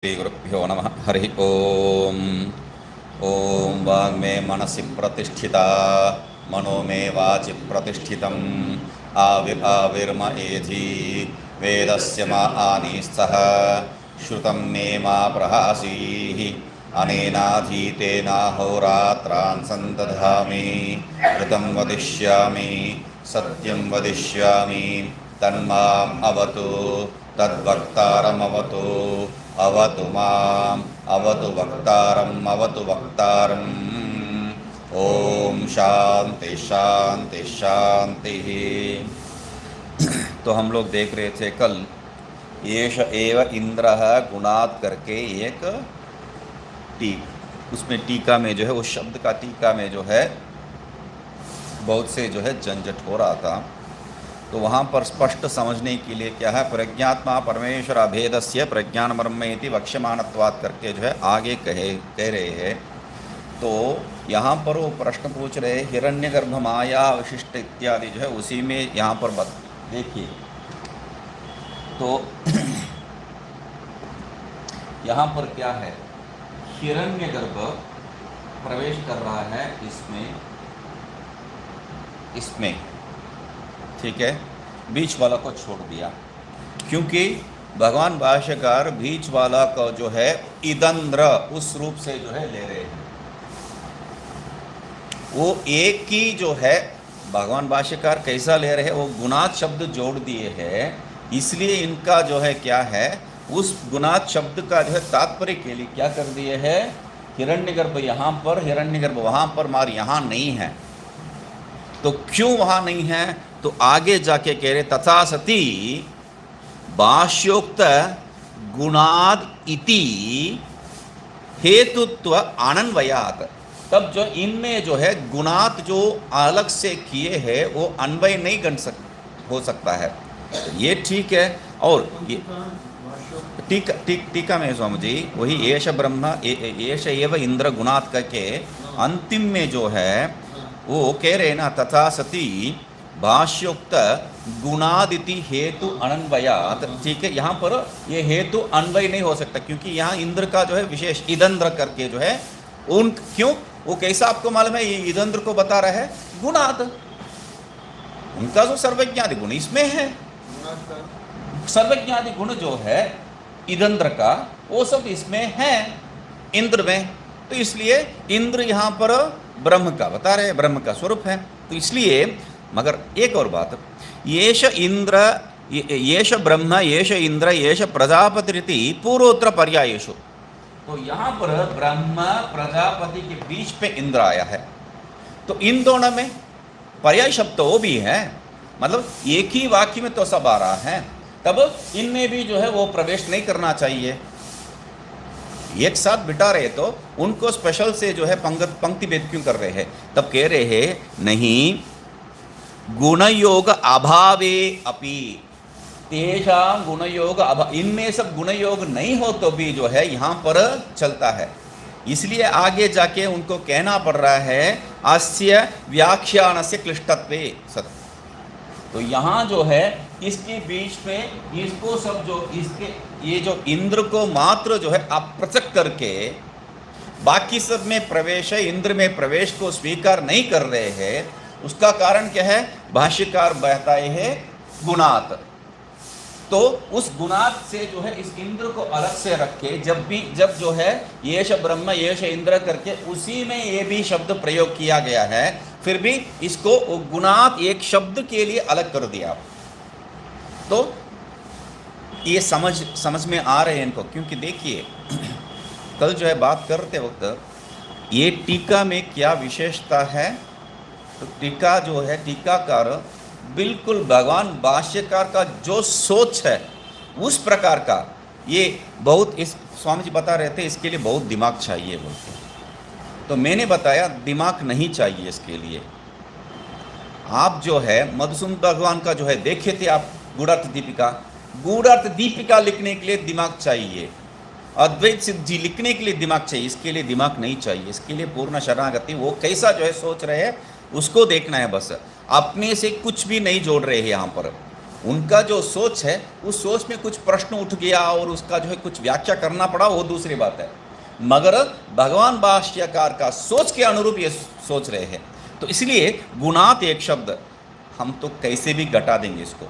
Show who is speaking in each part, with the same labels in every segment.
Speaker 1: श्रीगुरुभ्यो नमः। हरि ओम्। ॐ वाङ्मे मनसि प्रतिष्ठिता मनो मे वाचि प्रतिष्ठितम् आविर्म एधि वेदस्य मा आनीस्तः श्रुतं मे मा प्रहासीः अनेनाधीतेनाहोरात्रान् सन्तधामि ऋतं वदिष्यामि सत्यं वदिष्यामि तन्माम् अवतु तद्वक्तारमवतु अवतु माम् अवतु वक्तारम् अवतु वक्तारम्। ओम शांति शांति शांति। तो हम लोग देख रहे थे कल एष एव इंद्रः गुणात् करके एक उसमें टीका में जो है उस शब्द का टीका में जो है बहुत से जो है झंझट हो रहा था। तो वहाँ पर स्पष्ट समझने के लिए क्या है, प्रज्ञात्मा परमेश्वर अभेदस्य प्रज्ञान ब्रह्म इति वक्ष्यमानत्वात् करके जो है आगे कह रहे हैं। तो यहाँ पर वो प्रश्न पूछ रहे हिरण्यगर्भ माया विशिष्ट इत्यादि जो है उसी में यहाँ पर देखिए। तो यहाँ पर क्या है, हिरण्यगर्भ प्रवेश कर रहा है इसमें ठीक है, बीच वाला को छोड़ दिया, क्योंकि भगवान भाष्यकार बीच वाला को जो है इदंद्र उस रूप से जो है ले रहे हैं। वो एक ही जो है भगवान भाष्यकार कैसा ले रहे हैं, वो गुणात शब्द जोड़ दिए हैं, इसलिए इनका जो है क्या है, उस गुणात शब्द का जो है तात्पर्य के लिए क्या कर दिए है, हिरण्यगर्भ यहाँ पर हिरण्यगर्भ वहाँ पर मार यहाँ नहीं है। तो क्यों वहाँ नहीं है, तो आगे जाके कह रहे तथा सती भाष्योक्त गुणाद इति हेतुत्व अनन्वयात। तब जो इनमें जो है गुणात जो अलग से किए हैं वो अन्वय नहीं हो सकता है, ये ठीक है। और टीका में स्वामी जी वही एष ब्रह्म एष एव इंद्र गुणात करके अंतिम में जो है वो कह रहे ना तथा सती भाष्योक्त गुणादिति हेतु अनन्वयात। ठीक है, यहाँ पर ये हेतु अन्वय नहीं हो सकता, क्योंकि यहाँ इंद्र का जो है विशेष इदंद्र करके जो है उन क्यों वो कैसा आपको मालूम है, ये इदंद्र को बता रहा है गुणाद, उनका जो सर्वज्ञादि गुण इसमें है, सर्वज्ञादि गुण जो है इदंद्र का वो सब इसमें है इंद्र में। तो इसलिए इंद्र यहाँ पर ब्रह्म का बता रहे, ब्रह्म का स्वरूप है। तो इसलिए मगर एक और बात, येष इंद्र येष ब्रह्म येष इंद्र येष प्रजापतिरिति पूर्वोत्तर पर्यायेषु। तो यहाँ पर ब्रह्म प्रजापति के बीच पे इंद्र आया है, तो इन दोनों में पर्याय शब्द तो वो भी है, मतलब एक ही वाक्य में तो सब आ रहा है, तब इनमें भी जो है वो प्रवेश नहीं करना चाहिए। एक साथ बिठा रहे तो उनको स्पेशल से जो है पंक्ति भेद क्यों कर रहे हैं, तब कह रहे हैं नहीं गुणयोग अभावे अपि तेषां गुणयोग अभाव, इनमें सब गुणयोग नहीं हो तो भी जो है यहाँ पर चलता है। इसलिए आगे जाके उनको कहना पड़ रहा है अस्य व्याख्यानस्य क्लिष्टत्वे सत्। तो यहाँ जो है इसके बीच में इसको सब जो इसके ये जो इंद्र को मात्र जो है अपृथक करके बाकी सब में प्रवेश है, इंद्र में प्रवेश को स्वीकार नहीं कर रहे हैं, उसका कारण क्या है, भाष्यकार बताए हैं गुणात। तो उस गुणात से जो है इस इंद्र को अलग से रखे, जब जो है येष ब्रह्म येष इंद्र करके उसी में ये भी शब्द प्रयोग किया गया है, फिर भी इसको गुणात एक शब्द के लिए अलग कर दिया। तो ये समझ में आ रहे हैं इनको, क्योंकि देखिए कल जो है बात करते वक्त ये टीका में क्या विशेषता है, तो टीका जो है टीकाकार बिल्कुल भगवान भाष्यकार का जो सोच है उस प्रकार का, ये बहुत इस स्वामी जी बता रहे थे इसके लिए बहुत दिमाग चाहिए बोलते। तो मैंने बताया दिमाग नहीं चाहिए इसके लिए। आप जो है मधुसूदन भगवान का जो है देखे थे आप गूढ़ार्थ दीपिका लिखने के लिए दिमाग चाहिए, अद्वैत सिद्धि लिखने के लिए दिमाग चाहिए, इसके लिए दिमाग नहीं चाहिए। इसके लिए पूर्ण शरणागति, वो कैसा जो है सोच रहे हैं उसको देखना है, बस अपने से कुछ भी नहीं जोड़ रहे हैं यहाँ पर। उनका जो सोच है उस सोच में कुछ प्रश्न उठ गया और उसका जो है कुछ व्याख्या करना पड़ा, वो दूसरी बात है, मगर भगवान भाष्यकार का सोच के अनुरूप ये सोच रहे हैं। तो इसलिए गुणात एक शब्द हम तो कैसे भी घटा देंगे इसको,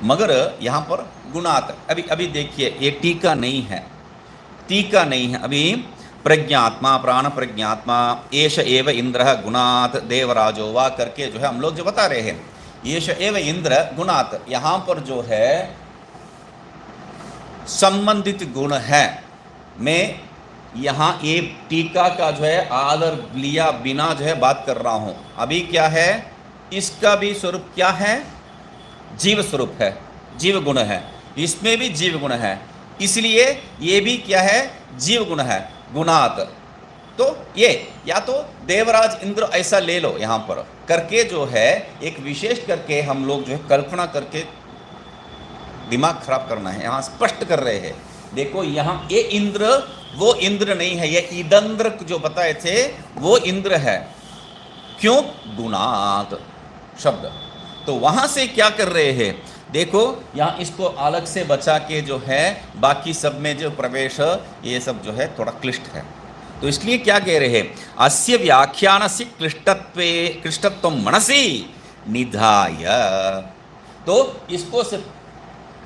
Speaker 1: मगर यहाँ पर गुणात अभी अभी देखिए ये टीका नहीं है, टीका नहीं है अभी। प्रज्ञात्मा प्राण प्रज्ञात्मा एष एव इंद्र गुणात देवराजो वा करके जो है हम लोग जो बता रहे हैं, एष एव इंद्र गुणात, यहाँ पर जो है संबंधित गुण है। मैं यहाँ ये टीका का जो है आदर लिया बिना जो है बात कर रहा हूँ। अभी क्या है, इसका भी स्वरूप क्या है, जीव स्वरूप है, जीव गुण है, इसमें भी जीव गुण है, इसलिए ये भी क्या है, जीव गुण है गुणात। तो ये या तो देवराज इंद्र ऐसा ले लो यहाँ पर करके जो है एक विशेष करके हम लोग जो है कल्पना करके दिमाग खराब करना है, यहाँ स्पष्ट कर रहे हैं। देखो यहाँ ये इंद्र वो इंद्र नहीं है, ये ईदंद्र जो बताए थे वो इंद्र है। क्यों, गुणात शब्द। तो वहां से क्या कर रहे हैं, देखो यहाँ इसको अलग से बचा के जो है बाकी सब में जो प्रवेश ये सब जो है थोड़ा क्लिष्ट है। तो इसलिए क्या कह रहे हैं, अस्य व्याख्यानस्य क्लिष्टत्व मनसि निधाय। तो इसको सिर्फ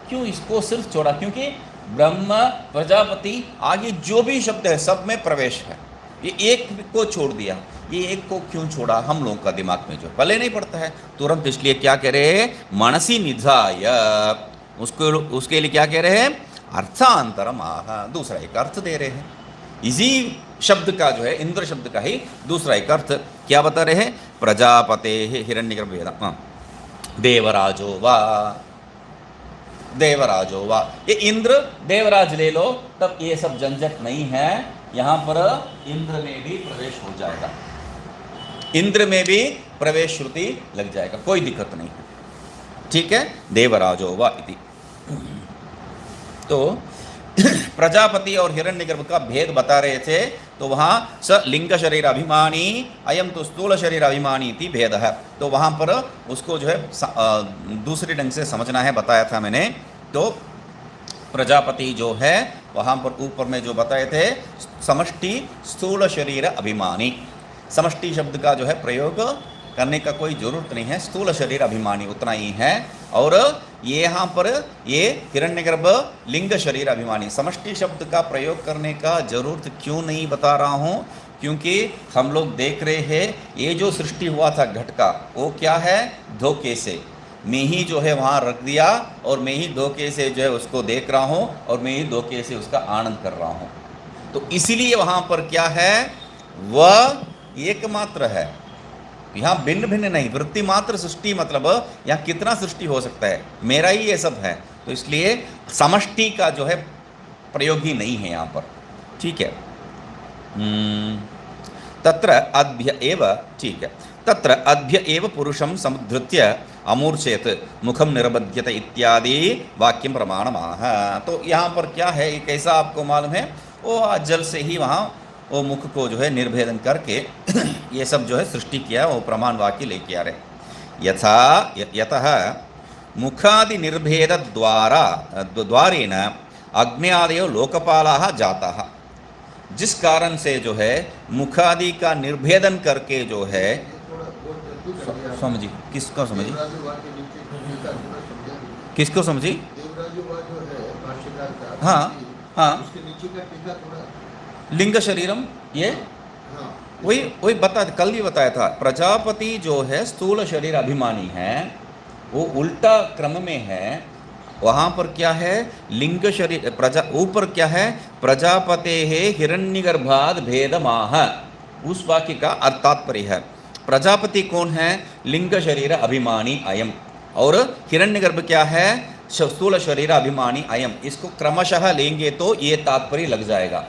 Speaker 1: क्यों, इसको सिर्फ छोड़ा क्योंकि ब्रह्म प्रजापति आगे जो भी शब्द है सब में प्रवेश है, ये एक को छोड़ दिया। ये एक को क्यों छोड़ा, हम लोगों का दिमाग में जो पहले नहीं पड़ता है तुरंत, इसलिए क्या कह रहे हैं, मनसी निधाय, उसको उसके लिए क्या कह रहे हैं, अर्थांतरम आह, दूसरा एक अर्थ दे रहे हैं। इसी शब्द का जो है इंद्र शब्द का ही दूसरा एक अर्थ क्या बता रहे हैं, प्रजापते हिरण्यगर्भ देवराजो वा, देवराजो वा, ये इंद्र देवराज ले लो तब ये सब झंझट नहीं है। यहाँ पर इंद्र में भी प्रवेश हो जाएगा, इंद्र में भी प्रवेश श्रुति लग जाएगा, कोई दिक्कत नहीं है, ठीक है। देवराजो वा इति। तो प्रजापति और हिरण्यगर्भ का भेद बता रहे थे, तो वहाँ स लिंग शरीर अभिमानी अयम तो स्थूल शरीर अभिमानी इति भेद है। तो वहाँ पर उसको जो है दूसरे ढंग से समझना है, बताया था मैंने। तो प्रजापति जो है वहाँ पर ऊपर में जो बताए थे समष्टि स्थूल शरीर अभिमानी, समष्टि शब्द का जो है प्रयोग करने का कोई जरूरत नहीं है, स्थूल शरीर अभिमानी उतना ही है। और ये यहाँ पर ये हिरण्यगर्भ लिंग शरीर अभिमानी, समष्टि शब्द का प्रयोग करने का जरूरत क्यों नहीं बता रहा हूँ, क्योंकि हम लोग देख रहे हैं ये जो सृष्टि हुआ था घट का, वो क्या है, धोखे से मैं ही जो है वहाँ रख दिया और मैं ही धोखे से जो है उसको देख रहा हूँ और मैं ही धोखे से उसका आनंद कर रहा हूँ। तो इसीलिए वहाँ पर क्या है, वह एकमात्र है, यहाँ भिन्न भिन्न नहीं, वृत्ति मात्र सृष्टि, मतलब यहाँ कितना सृष्टि हो सकता है, मेरा ही ये सब है। तो इसलिए समष्टि का जो है प्रयोग ही नहीं है यहाँ पर, ठीक है। तत्र अद्भ्य एव, ठीक है, तत्र अद्भ्य एव पुरुषं समुद्धृत्य अमूर्छेत मुखम निरबध्यत इत्यादि वाक्यम प्रमाणमाह। तो यहाँ पर क्या है, ये कैसा आपको मालूम है, वो जल से ही वहाँ वो मुख को जो है निर्भेदन करके ये सब जो है सृष्टि किया, वो प्रमाण वाक्य लेके आ रहे। यतः मुखादि निर्भेद द्वारेण अग्न्यादयो लोकपालाः जाताः, जिस कारण से जो है मुखादि का निर्भेदन करके जो है, समझी किसको, समझी किसको, समझी, हाँ हाँ, लिंग शरीरम, ये वही बता, कल भी बताया था। प्रजापति जो है स्थूल शरीर अभिमानी है, वो उल्टा क्रम में है। वहाँ पर क्या है, लिंग शरीर प्रजा, ऊपर क्या है, प्रजापते है हिरण्यगर्भाद भेदमाह, उस वाक्य का अर्थ तात्पर्य है। प्रजापति कौन है, लिंग शरीर अभिमानी अयम, और हिरण्यगर्भ क्या है, स्थूल शरीर अभिमानी अयम। इसको क्रमशः लेंगे तो ये तात्पर्य लग जाएगा।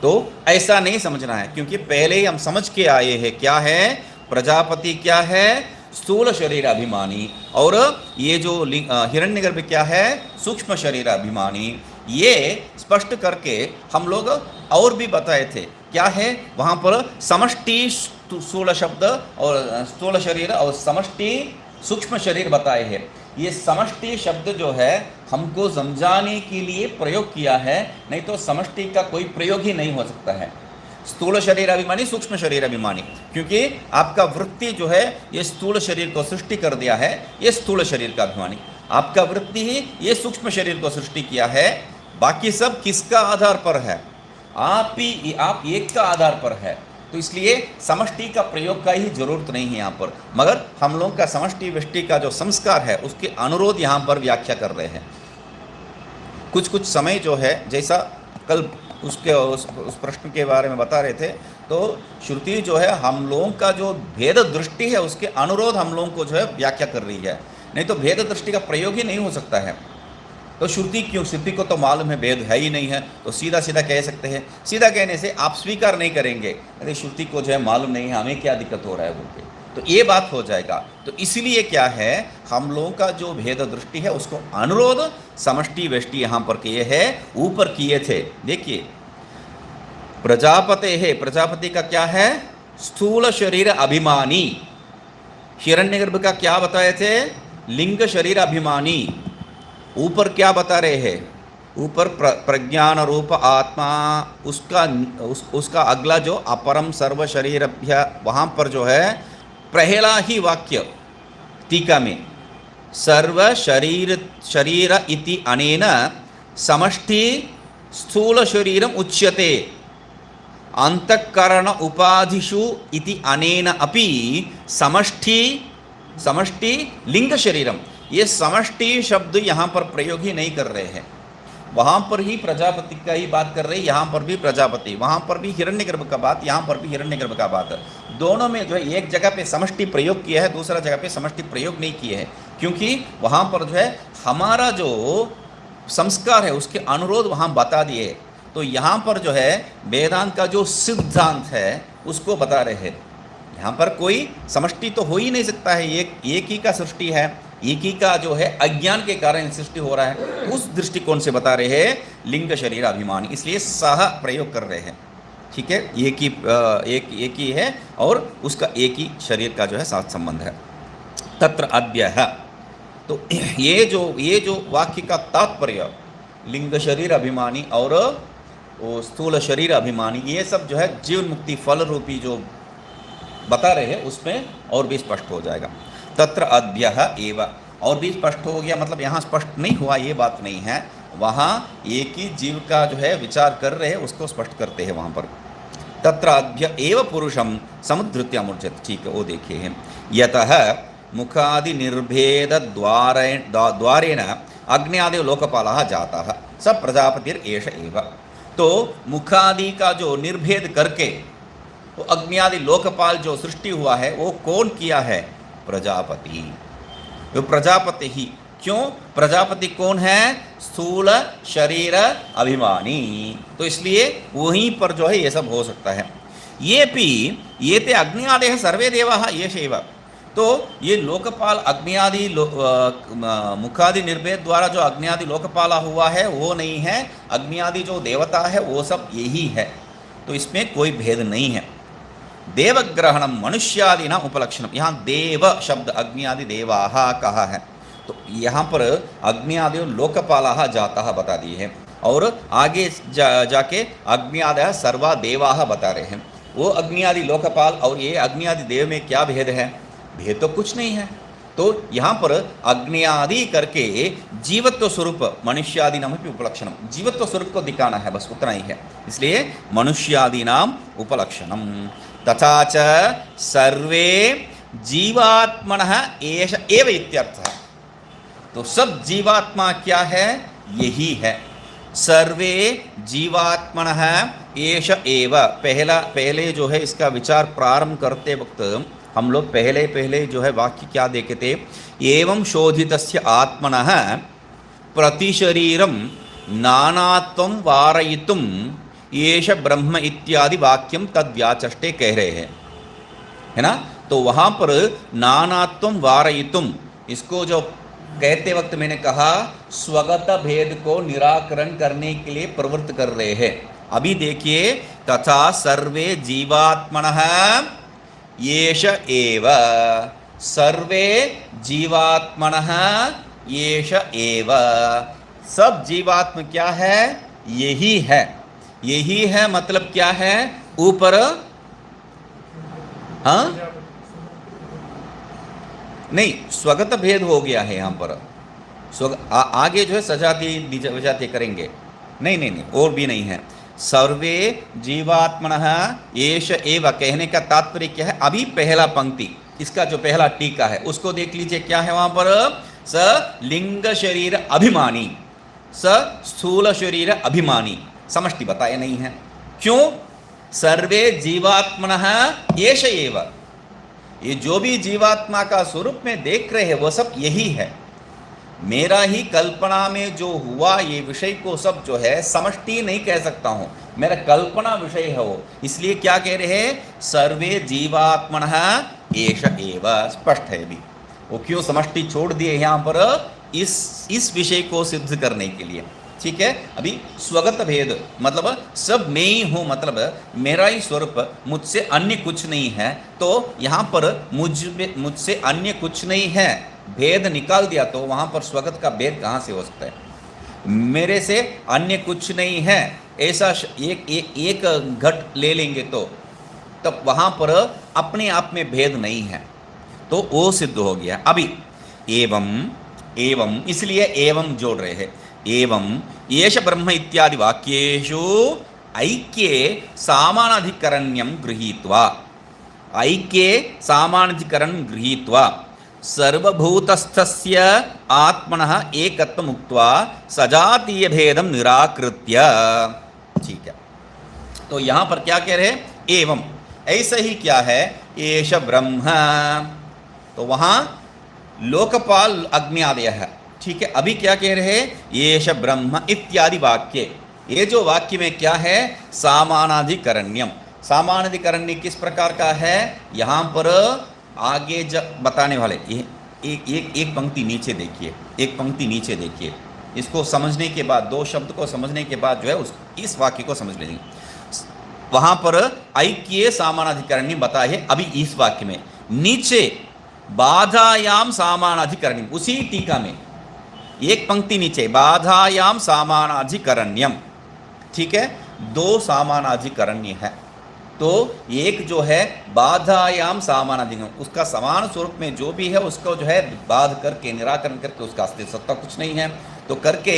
Speaker 1: तो ऐसा नहीं समझना है, क्योंकि पहले ही हम समझ के आए हैं क्या है, प्रजापति क्या है, स्थूल शरीर अभिमानी, और ये जो हिरण्यगर्भ क्या है, सूक्ष्म शरीर अभिमानी। ये स्पष्ट करके हम लोग और भी बताए थे क्या है, वहाँ पर समष्टि स्थूल शब्द और स्थूल शरीर और समष्टि सूक्ष्म शरीर बताए हैं। ये समष्टि शब्द जो है हमको समझाने के लिए प्रयोग किया है, नहीं तो समष्टि का कोई प्रयोग ही नहीं हो सकता है। स्थूल शरीर अभिमानी, सूक्ष्म शरीर अभिमानी, क्योंकि आपका वृत्ति जो है ये स्थूल शरीर को सृष्टि कर दिया है, ये स्थूल शरीर का अभिमानी। आपका वृत्ति ही ये सूक्ष्म शरीर को सृष्टि किया है। बाकी सब किसका आधार पर है? आप एक का आधार पर है। तो इसलिए समष्टि का प्रयोग का ही जरूरत नहीं है यहाँ पर, मगर हम लोग का समष्टि व्यष्टि का जो संस्कार है उसके अनुरोध यहाँ पर व्याख्या कर रहे हैं। कुछ समय जो है, जैसा कल उसके उस प्रश्न के बारे में बता रहे थे, तो श्रुति जो है हम लोगों का जो भेद दृष्टि है उसके अनुरोध हम लोगों को जो है व्याख्या कर रही है, नहीं तो भेद दृष्टि का प्रयोग ही नहीं हो सकता है। तो श्रुति क्यों? श्रुति को तो मालूम है भेद है ही नहीं है, तो सीधा सीधा कह सकते हैं। सीधा कहने से आप स्वीकार नहीं करेंगे, अरे श्रुति को जो है मालूम नहीं है, हमें क्या दिक्कत हो रहा है बोल के, तो ये बात हो जाएगा। तो इसलिए क्या है, हम लोगों का जो भेद दृष्टि है उसको अनुरोध समष्टि व्यष्टि यहाँ पर किए है, ऊपर किए थे। देखिए प्रजापते है, प्रजापति का क्या है? स्थूल शरीर अभिमानी। हिरण्यगर्भ का क्या बताए थे? लिंग शरीर अभिमानी। ऊपर क्या बता रहे हैं? ऊपर प्रज्ञान रूप आत्मा, उसका अगला जो अपरम सर्व शरीरभ्य, वहाँ पर जो है पहला ही वाक्य टीका में सर्व शरीर इति अनेन समष्टि स्थूल शरीरम उच्यते अंतःकरण उपाधिषु इति अनेन अपि समष्टि लिंग शरीरम। ये समष्टि शब्द यहाँ पर प्रयोग ही नहीं कर रहे हैं। वहाँ पर ही प्रजापति का ही बात कर रहे हैं, यहाँ पर भी प्रजापति, वहाँ पर भी हिरण्यगर्भ का बात, यहाँ पर भी हिरण्यगर्भ का बात। दोनों में जो है एक जगह पे समष्टि प्रयोग किया है, दूसरा जगह पे समष्टि प्रयोग नहीं किए हैं, क्योंकि वहाँ पर जो है हमारा जो संस्कार है उसके अनुरोध वहाँ बता दिए। तो यहाँ पर जो है वेदांत का जो सिद्धांत है उसको बता रहे हैं। यहाँ पर कोई समष्टि तो हो ही नहीं सकता है, एक ही का सृष्टि है, एक ही का जो है अज्ञान के कारण सृष्टि हो रहा है। उस दृष्टिकोण से बता रहे हैं लिंग शरीर अभिमानी, इसलिए सह प्रयोग कर रहे हैं। ठीक है, एक ही है और उसका एक ही शरीर का जो है साथ संबंध है। तत्र अद्यः, तो ये जो वाक्य का तात्पर्य लिंग शरीर अभिमानी और वो स्थूल शरीर अभिमानी, ये सब जो है जीवन मुक्ति फल रूपी जो बता रहे हैं उसमें और भी स्पष्ट हो जाएगा। तत्र अद्यः एव, और भी स्पष्ट हो गया, मतलब यहाँ स्पष्ट नहीं हुआ ये बात नहीं है, वहाँ एक ही जीव का जो है विचार कर रहे हैं उसको स्पष्ट करते हैं वहाँ पर। तत्र अद्य एव पुरुषम समुद्धृत्य अमुर्जत। ठीक है, वो देखिए हैं, यतः मुखादि निर्भेद द्वारेण अग्न्यादि लोकपालः जातः स प्रजापतिर एष एव। तो मुखादि का जो निर्भेद करके वो अग्न्यादि लोकपाल जो सृष्टि हुआ है वो कौन किया है? प्रजापति। वो प्रजापति ही। क्यों? प्रजापति कौन है? स्थूल शरीर अभिमानी। तो इसलिए वहीं पर जो है ये सब हो सकता है। ये ते अग्न्यादयः सर्वे देवाः येषैव। तो ये लोकपाल अग्न्यादि मुखादि निर्भेद द्वारा जो अग्न्यादि लोकपाला हुआ है वो नहीं है, अग्न्यादि जो देवता है वो सब यही है। तो इसमें कोई भेद नहीं है। देवग्रहणम मनुष्यादि ना उपलक्षणम, यहाँ देव शब्द अग्न्यादि देवाः कहा है, तो यहाँ पर अग्न्यादि लोकपालाः जाताः बता दिए हैं, और आगे जाके अग्न्यादयः सर्वा देवाः बता रहे हैं। वो अग्न्यादि लोकपाल और ये अग्न्यादि देव में क्या भेद है? भेद तो कुछ नहीं है। तो यहाँ पर अग्न्यादि करके जीवत्व स्वरूप मनुष्यादि नाम उपलक्षणम, जीवत्व स्वरूप को दिखाना है, बस उतना ही है। इसलिए मनुष्यादि नाम उपलक्षणम। तथा च सर्वे जीवात्मनः एष एव इत्यर्थः। तो सब जीवात्मा क्या है? यही है। सर्वे जीवात्मनः एष एव। पहले जो है इसका विचार प्रारंभ करते वक्त हम लोग पहले जो है वाक्य क्या देखे थे? एवं शोधितस्य आत्मनः प्रतिशरीरम नानात्वं वारयितुम येष ब्रह्म इत्यादि वाक्यम तद्व्याचष्टे कह रहे हैं, है ना। तो वहाँ पर नानात्वं वारयितुम, इसको जो कहते वक्त मैंने कहा स्वगत भेद को निराकरण करने के लिए प्रवृत्त कर रहे हैं। अभी देखिए, तथा सर्वे जीवात्मनः येष एव। सर्वे जीवात्मनः येष एव, सब जीवात्म क्या है, यही है। यही है मतलब क्या है, ऊपर, हाँ नहीं, स्वगत भेद हो गया है यहाँ पर। आगे जो है सजाती विजाती करेंगे, नहीं नहीं नहीं, और भी नहीं है। सर्वे जीवात्मनः येष एव कहने का तात्पर्य क्या है, अभी पहला पंक्ति, इसका जो पहला टीका है उसको देख लीजिए, क्या है वहां पर, स लिंग शरीर अभिमानी, स स्थूल शरीर अभिमानी, समष्टि बताया नहीं है। क्यों, सर्वे जीवात्मनः येष एव, ये जो भी जीवात्मा का स्वरूप में देख रहे हैं वो सब यही है। मेरा ही कल्पना में जो हुआ ये विषय को सब जो है समष्टि नहीं कह सकता हूं, मेरा कल्पना विषय है वो। इसलिए क्या कह रहे हैं, सर्वे जीवात्मनः एष एव, स्पष्ट है अभी। वो क्यों समष्टि छोड़ दिए यहां पर, इस विषय को सिद्ध करने के लिए। ठीक है, अभी स्वगत भेद मतलब सब मैं ही हूं, मतलब मेरा ही स्वरूप, मुझसे अन्य कुछ नहीं है। तो यहां पर मुझसे अन्य कुछ नहीं है, भेद निकाल दिया तो वहां पर स्वगत का भेद कहां से हो सकता है। मेरे से अन्य कुछ नहीं है, ऐसा एक घट ले लेंगे तो तब वहां पर अपने आप में भेद नहीं है, तो वो सिद्ध हो गया। अभी एवं इसलिए एवं जोड़ रहे हैं, एवं येष ब्रह्म इत्यादि वाक्येषु ऐक्ये सामानाधिकरण्यं गृहीत्वा, ऐक्ये सामानाधिकरणं गृहीत्वा सर्वभूतस्थस्य आत्मनः एकत्वम् उक्त्वा सजातीय भेदं निराकृत्य। ठीक है, तो यहां पर क्या कह रहे हैं, एवं ऐसा ही क्या है, एष ब्रह्म, तो वहां लोकपाल अग्न्यादय है। ठीक है, अभी क्या कह रहे हैं, येष ब्रह्म इत्यादि वाक्य, ये जो वाक्य में क्या है, सामानाधिकरण्यम। सामानाधिकरण्य किस प्रकार का है, यहां पर आगे जब बताने वाले, ये एक पंक्ति नीचे देखिए, एक पंक्ति नीचे देखिए, इसको समझने के बाद, दो शब्द को समझने के बाद जो है इस वाक्य को समझ लेंगे। वहां पर ऐक्य सामानाधिकरण्य बताए, अभी इस वाक्य में नीचे बाधायाम सामानाधिकरण्यम, उसी टीका में एक पंक्ति नीचे बाधायाम सामानाधिकरण्यम। ठीक है, दो सामानाधिकरण्य है, तो एक जो है बाधायाम सामानाधिकरण्यम, उसका समान स्वरूप में जो भी है उसको जो है बाध करके निराकरण करके उसका अस्तित्व सत्ता कुछ नहीं है तो करके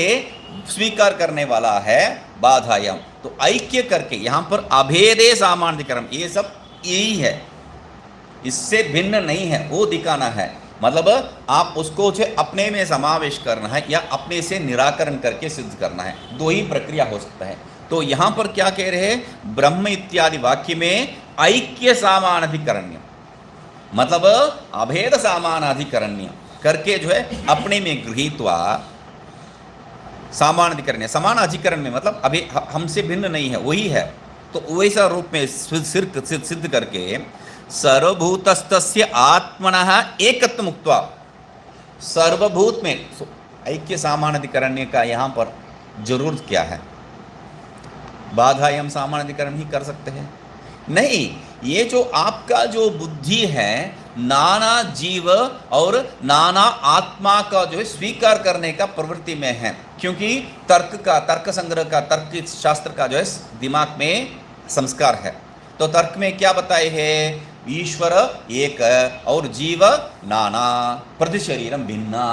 Speaker 1: स्वीकार करने वाला है बाधायाम। तो ऐक्य करके यहां पर अभेदे सामानाधिकरण, ये सब यही है, इससे भिन्न नहीं है, वो दिखाना है। मतलब आप उसको जो अपने में समावेश करना है या अपने से निराकरण करके सिद्ध करना है, दो ही प्रक्रिया हो सकता है। तो यहां पर क्या कह रहे हैं, ब्रह्म इत्यादि वाक्य में ऐक्य सामानाधिकरण्य मतलब अभेद सामानाधिकरण्य करके जो है अपने में गृहीत्वा, सामानाधिकरण्य समान अधिकरण में मतलब अभी हमसे भिन्न नहीं है, वही है, तो वैसा रूप में सिद्ध करके सर्वभूतस्थस्य आत्मनः एकत्व मुक्त्वा, सर्वभूत में ऐक्य सामानाधिकरण्य का यहाँ पर जरूरत क्या है, बाधायाम सामानाधिकरण ही कर सकते हैं? नहीं, ये जो आपका जो बुद्धि है नाना जीव और नाना आत्मा का जो है स्वीकार करने का प्रवृत्ति में है, क्योंकि तर्क संग्रह का, तर्क शास्त्र का जो है दिमाग में संस्कार है। तो तर्क में क्या बताए हैं, ईश्वर एक और जीव नाना, प्रति शरीरम भिन्ना,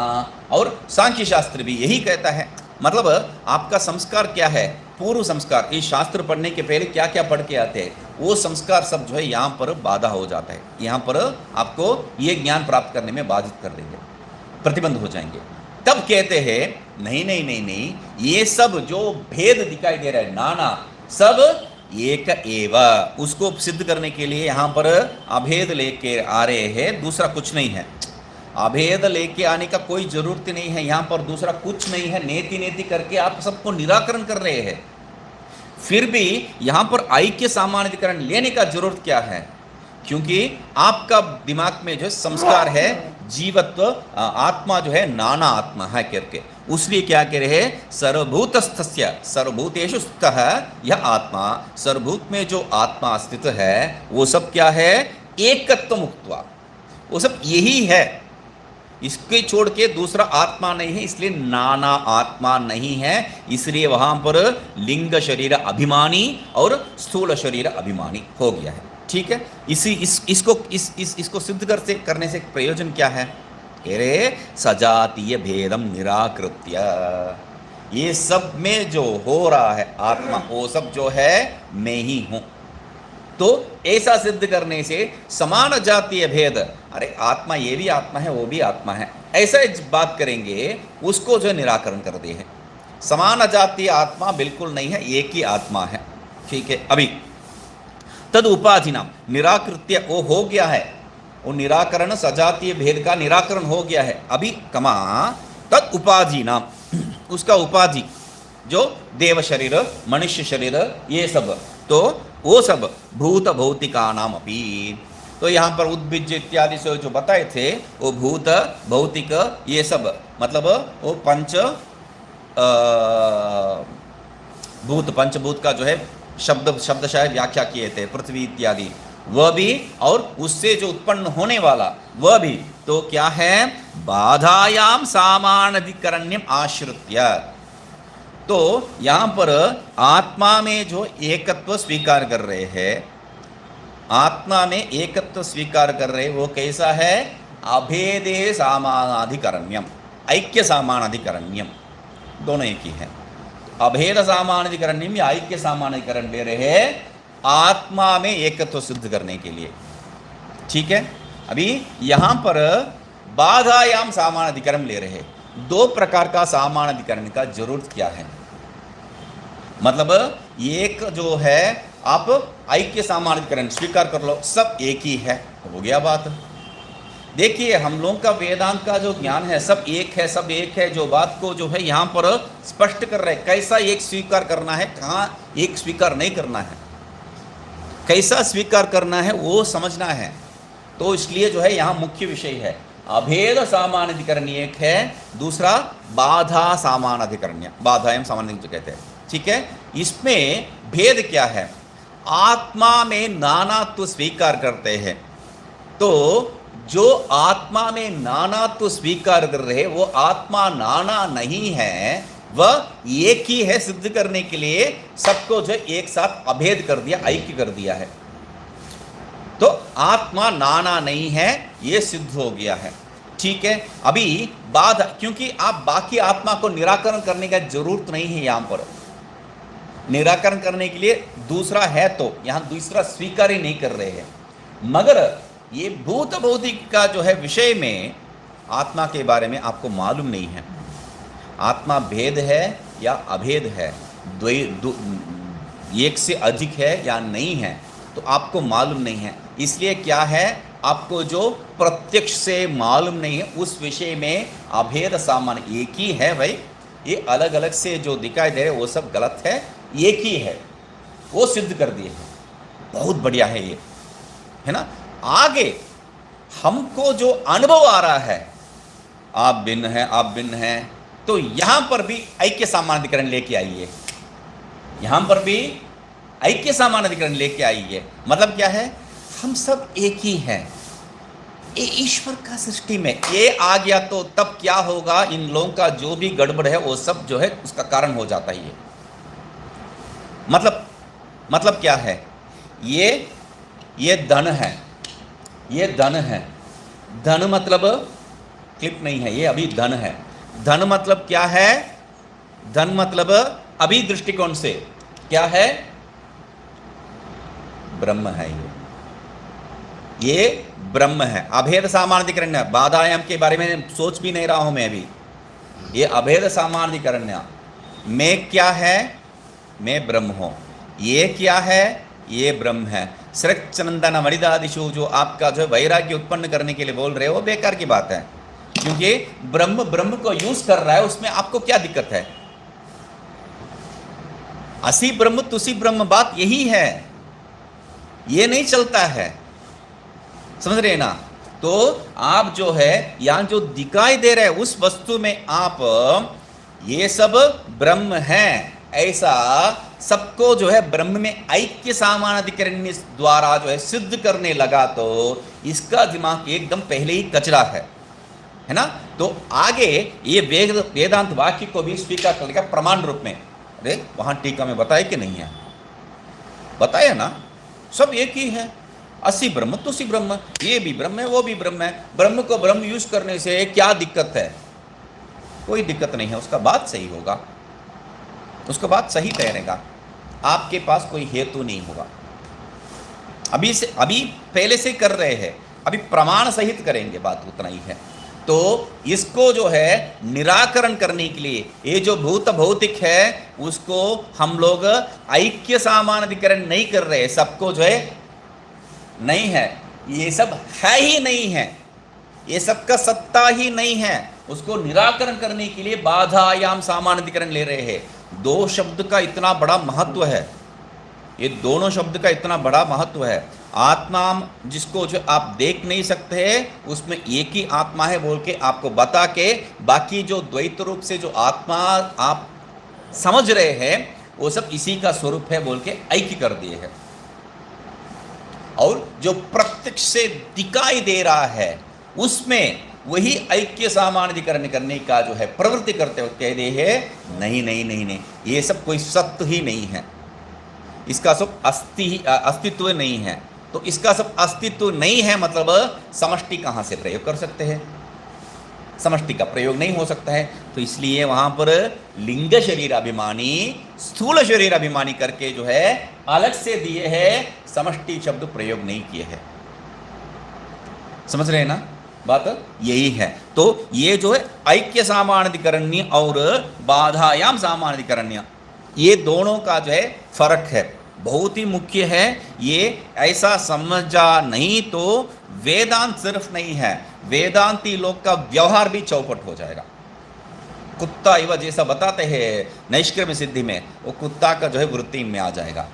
Speaker 1: और सांख्य शास्त्र भी यही कहता है। मतलब आपका संस्कार क्या है, पूर्व संस्कार, इस शास्त्र पढ़ने के पहले क्या क्या पढ़ के आते हैं वो संस्कार सब जो है यहाँ पर बाधा हो जाता है, यहाँ पर आपको ये ज्ञान प्राप्त करने में बाधित कर देंगे, प्रतिबंध हो जाएंगे। तब कहते हैं नहीं नहीं नहीं नहीं, ये सब जो भेद दिखाई दे रहा है नाना, सब एक एव, उसको सिद्ध करने के लिए यहाँ पर अभेद लेके आ रहे हैं, दूसरा कुछ नहीं है। अभेद लेके आने का कोई जरूरत नहीं है, यहाँ पर दूसरा कुछ नहीं है, नेति नेति करके आप सबको निराकरण कर रहे हैं। फिर भी यहाँ पर ऐक्य सामानाधिकरण लेने का जरूरत क्या है, क्योंकि आपका दिमाग में जो संस्कार है जीवत्व, आत्मा जो है नाना आत्मा है करके, उसलिए क्या कह रहे हैं, सर्वभूतस्थस्य, सर्वभूतेषु स्थितः यह आत्मा, सर्वभूत में जो आत्मा स्थित है वो सब क्या है, एकत्व मुक्त्वा, वो सब यही है, इसके छोड़ के दूसरा आत्मा नहीं है, इसलिए नाना आत्मा नहीं है। इसलिए वहां पर लिंग शरीर अभिमानी और स्थूल शरीर अभिमानी हो गया है। ठीक है, इसको सिद्ध करने से प्रयोजन क्या है? अरे सजातीय भेदम निराकृत्य, ये सब में जो हो रहा है आत्मा, वो सब जो है मैं ही हूं। तो ऐसा सिद्ध करने से समान जातीय भेद, अरे आत्मा ये भी आत्मा है वो भी आत्मा है, ऐसा बात करेंगे, उसको जो निराकरण कर दिए है। समान जातीय आत्मा बिल्कुल नहीं है, एक ही आत्मा है। ठीक है, अभी तद उपाधि नाम निराकृत्य वो हो गया है, वो निराकरण सजातीय भेद का निराकरण हो गया है। अभी कमा तद उपाधि नाम, उसका उपाधि जो देव शरीर मनुष्य शरीर ये सब, तो वो सब भूत भौतिका नाम अपी, तो यहाँ पर उद्भिज इत्यादि से जो बताए थे वो भूत भौतिक ये सब, मतलब वो पंचभूत का जो है शब्द शायद व्याख्या किए थे, पृथ्वी इत्यादि वह भी, और उससे जो उत्पन्न होने वाला वह भी, तो क्या है? बाधायाम सामानाधिकरण्यम आश्रित्य। तो यहां पर आत्मा में जो एकत्व स्वीकार कर रहे हैं, आत्मा में एकत्व स्वीकार कर रहे, वो कैसा है? अभेदे सामानाधिकरण्यम, ऐक्य सामानाधिकरण्यम, दोनों एक ही है। अभेद सामानाधिकरण्यम या ऐक्य सामानाधिकरण ले रहे हैं आत्मा में एकत्व सिद्ध करने के लिए। ठीक है, अभी यहां पर बाधायाम सामानाधिकरण ले रहे हैं। दो प्रकार का सामानाधिकरण का जरूरत क्या है? मतलब एक जो है आप ऐक्य सामानाधिकरण स्वीकार कर लो, सब एक ही है, हो गया बात। देखिए हम लोगों का वेदांत का जो ज्ञान है सब एक है, सब एक है, जो बात को जो है यहाँ पर स्पष्ट कर रहे हैं, कैसा एक स्वीकार करना है, कहाँ एक स्वीकार नहीं करना है, कैसा स्वीकार करना है वो समझना है। तो इसलिए जो है यहाँ मुख्य विषय है अभेद सामानाधिकरण एक है, दूसरा बाधा सामानाधिकरण्य, बाधाएं सामानाधिकरण कहते हैं। ठीक है, इसमें भेद क्या है? आत्मा में नानात्व स्वीकार करते हैं, तो जो आत्मा में नानात्व स्वीकार कर रहे वो आत्मा नाना नहीं है, वह एक ही है। सिद्ध करने के लिए सबको जो एक साथ अभेद कर दिया, ऐक्य कर दिया है, तो आत्मा नाना नहीं है, ये सिद्ध हो गया है। ठीक है, अभी बाधा, क्योंकि आप बाकी आत्मा को निराकरण करने का जरूरत नहीं है, यहां पर निराकरण करने के लिए दूसरा है, तो यहां दूसरा स्वीकार ही नहीं कर रहे हैं। मगर ये भूत भौतिक का जो है विषय में आत्मा के बारे में आपको मालूम नहीं है, आत्मा भेद है या अभेद है, एक से अधिक है या नहीं है, तो आपको मालूम नहीं है। इसलिए क्या है, आपको जो प्रत्यक्ष से मालूम नहीं है उस विषय में अभेद सामान्य एक ही है भाई, ये अलग अलग से जो दिखाई दे रहे वो सब गलत है, एक ही है, वो सिद्ध कर दिए हैं। बहुत बढ़िया है ये, है ना। आगे हमको जो अनुभव आ रहा है आप भिन्न है, आप भिन्न है, तो यहां पर भी ऐक्य सामानाधिकरण लेके आइए, यहां पर भी ऐक्य सामानाधिकरण लेके आइए। मतलब क्या है, हम सब एक ही हैं। ये ईश्वर का सृष्टि में ये आ गया तो तब क्या होगा, इन लोगों का जो भी गड़बड़ है वो सब जो है उसका कारण हो जाता है। ये मतलब क्या है, ये धन है, ये धन है, धन मतलब क्लिप नहीं है, ये अभी धन है। धन मतलब क्या है, धन मतलब अभी दृष्टिकोण से क्या है, ब्रह्म है। ये ब्रह्म है। अभेद सामानाधिकरण्य, बाधायाम के बारे में सोच भी नहीं रहा हूं मैं अभी। ये अभेद सामानाधिकरण्य, मैं क्या है, मैं ब्रह्म हूं। ये क्या है, ये ब्रह्म है। सृक्चनंदन मणिदादिशु जो आपका जो वैराग्य उत्पन्न करने के लिए बोल रहे हो, बेकार की बात है, क्योंकि ब्रह्म को यूज कर रहा है, उसमें आपको क्या दिक्कत है। असी ब्रह्म तुसी ब्रह्म, बात यही है, ये नहीं चलता है, समझ रहे ना। तो आप जो है यहां जो दिखाई दे रहे हैं उस वस्तु में आप ये सब ब्रह्म है ऐसा सबको जो है ब्रह्म में ऐक्य सामान्य अधिकरण द्वारा जो है सिद्ध करने लगा तो इसका दिमाग एकदम पहले ही कचरा है ना। तो आगे ये वेदांत वाक्य को भी स्वीकार कर लेगा प्रमाण रूप में। अरे वहां टीका में बताया कि नहीं है? बताया ना, सब एक ही है, असी ब्रह्म तो सी ब्रह्म, ये भी ब्रह्म है वो भी ब्रह्म है। ब्रह्म को ब्रह्म यूज करने से क्या दिक्कत है? कोई दिक्कत नहीं है, उसका बात सही होगा, उसका बात सही ठहरेगा, आपके पास कोई हेतु नहीं होगा। अभी पहले से कर रहे हैं, अभी प्रमाण सहित करेंगे, बात उतना ही है। तो इसको जो है निराकरण करने के लिए ये जो भूत भौतिक है उसको हम लोग ऐक्य सामान्य अधिकरण नहीं कर रहे, सबको जो है नहीं है, ये सब है ही नहीं है, ये सब का सत्ता ही नहीं है, उसको निराकरण करने के लिए बाधायाम सामान्य अधिकरण ले रहे हैं। दो शब्द का इतना बड़ा महत्व है, ये दोनों शब्द का इतना बड़ा महत्व है। आत्मा जिसको जो आप देख नहीं सकते उसमें एक ही आत्मा है बोल के आपको बता के बाकी जो द्वैत रूप से जो आत्मा आप समझ रहे हैं वो सब इसी का स्वरूप है बोल के ऐक्य कर दिए हैं। और जो प्रत्यक्ष से दिखाई दे रहा है उसमें वही ऐक्य सामान्यीकरण करने का जो है प्रवृत्ति करते हुए कह दे है नहीं नहीं नहीं नहीं, ये सब कोई सत्य ही नहीं है, इसका सब अस्तित्व नहीं है। तो इसका सब अस्तित्व नहीं है मतलब समष्टि कहाँ से प्रयोग कर सकते हैं? समष्टि का प्रयोग नहीं हो सकता है। तो इसलिए वहां पर लिंग शरीर अभिमानी स्थूल शरीर अभिमानी करके जो है अलग से दिए है, समष्टि शब्द प्रयोग नहीं किए हैं। समझ रहे हैं ना, बात यही है। तो ये जो है ऐक्य सामान्यीकरण्य और बाधायाम सामान्यीकरण्य, ये दोनों का जो है फर्क है, बहुत ही मुख्य है। ये ऐसा समझा नहीं तो वेदांत सिर्फ नहीं है, वेदांती लोग का व्यवहार भी चौपट हो जाएगा। कुत्ता इवा जैसा बताते हैं नैष्कर्म्य सिद्धि में, वो कुत्ता का जो है वृत्ति में आ जाएगा,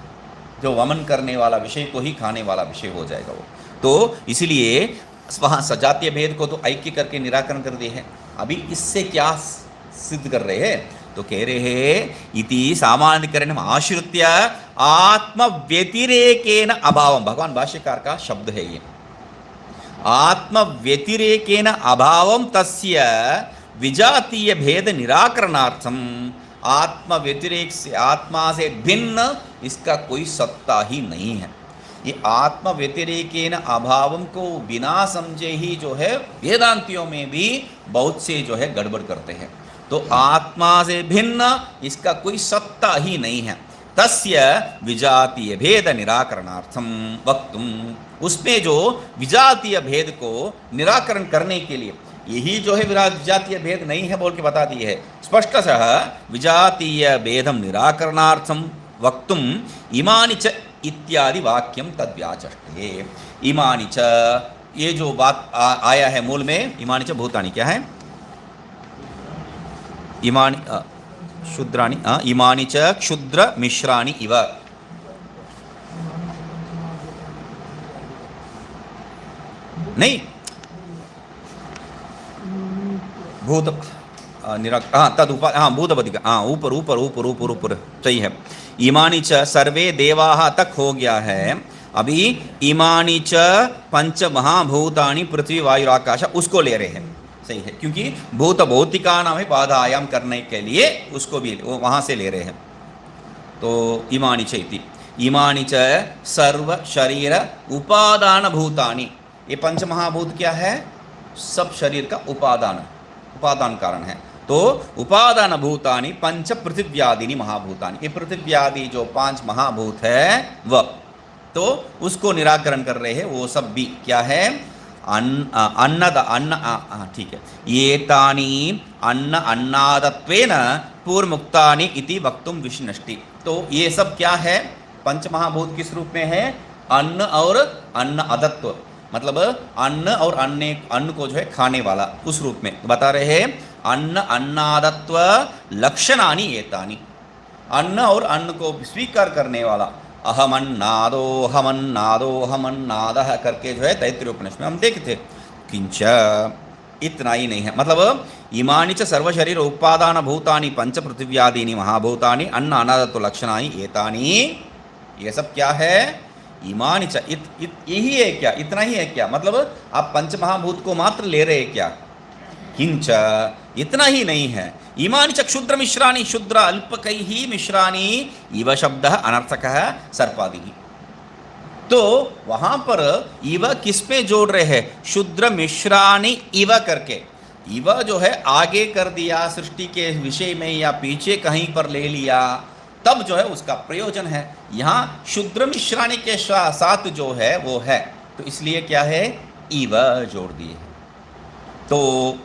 Speaker 1: जो वमन करने वाला विषय को ही खाने वाला विषय हो जाएगा वो। तो इसलिए वहाँ सजातीय भेद को तो ऐक्य करके निराकरण कर दिए हैं। अभी इससे क्या सिद्ध कर रहे हैं? तो कह रहे हैं इति सामान्यीकरण आश्रित्य आत्म व्यतिरेकेन अभावम, भगवान भाष्यकार का शब्द है ये, आत्म व्यतिरेकेन अभावम तस्य विजातीय भेद निराकरणार्थम, आत्म व्यतिरेक से आत्मा से भिन्न इसका कोई सत्ता ही नहीं है। ये आत्म व्यतिरेकेन अभावम को बिना समझे ही जो है वेदांतियों में भी बहुत से जो है गड़बड़ करते हैं। तो आत्मा से भिन्न इसका कोई सत्ता ही नहीं है। तस्य विजातीय भेद निराकरणार्थम वक्तुम, उसमें जो विजातीय भेद को निराकरण करने के लिए, यही जो है विजातीय भेद नहीं है बोल के बता दिए है स्पष्टतः। विजातीय भेदम निराकरणार्थम वक्तुम इमानि च इत्यादि वाक्यम तद्व्याचष्टे। इमानि च, ये जो बात आया है मूल में, इमानि च भूतानि क्या है? इमानि शूद्राणि, इमानि च क्षुद्र मिश्राणि इव। नहीं, भूत तद भूतपति का ऊपर ऊपर ऊपर ऊपर ऊपर सही है। इमानि च सर्वे देवाः तक हो गया है। अभी इमानि च पंच महाभूतानि पृथ्वी वायु आकाश उसको ले रहे हैं, सही है, क्योंकि भूत भौतिका नाम है बाधायाम करने के लिए उसको भी वहाँ से ले रहे हैं। तो इमानि च इति, इमानि च सर्व शरीर उपादान भूतानि, ये पंच महाभूत क्या है? सब शरीर का उपादान कारण है। तो उपादान भूतानि पंच पृथिव्यादिनी महाभूतानि, ये पृथिव्यादि जो पांच महाभूत है वह, तो उसको निराकरण कर रहे हैं। वो सब भी क्या है? अन्न ठीक है, ये तानि अन्न अन्नादत्वेन पूर्वमुक्तानि इति वक्तुम विष्णष्टि। तो ये सब क्या है? पंच महाभूत किस रूप में है? अन्न और अन्न अदत्व, मतलब अन्न और अन्न को जो है खाने वाला, उस रूप में बता रहे हैं। अन्न अन्नादत्व लक्षणानि एतानि, अन्न और अन्न को स्वीकार करने वाला, अहमन्नादो हमन्नादो हमन्नादः करके जो है तैत्तिरीय उपनिषद में हम देखते। किंच, इतना ही नहीं है, मतलब इमानि च सर्वशरीर उपादान भूतानि पंच पृथिव्यादीनि महाभूतानि अन्न अनादत्व लक्षणानि एतानि, ये सब क्या है? इमानि च, यही है क्या? इतना ही है क्या? मतलब आप पंच महाभूत को मात्र ले रहे हैं क्या? किंच, इतना ही नहीं है। इमानि च क्षुद्र मिश्राणि, क्षुद्र अल्पकैः मिश्राणि इव शब्द अनर्थकः सर्पादि। तो वहां पर इव किस पे जोड़ रहे हैं? क्षुद्र मिश्राणि इव करके, इव जो है आगे कर दिया सृष्टि के विषय में या पीछे कहीं पर ले लिया, तब जो है उसका प्रयोजन है। यहाँ क्षुद्र मिश्राणि के साथ जो है वो है, तो इसलिए क्या है? इव जोड़ दिए। तो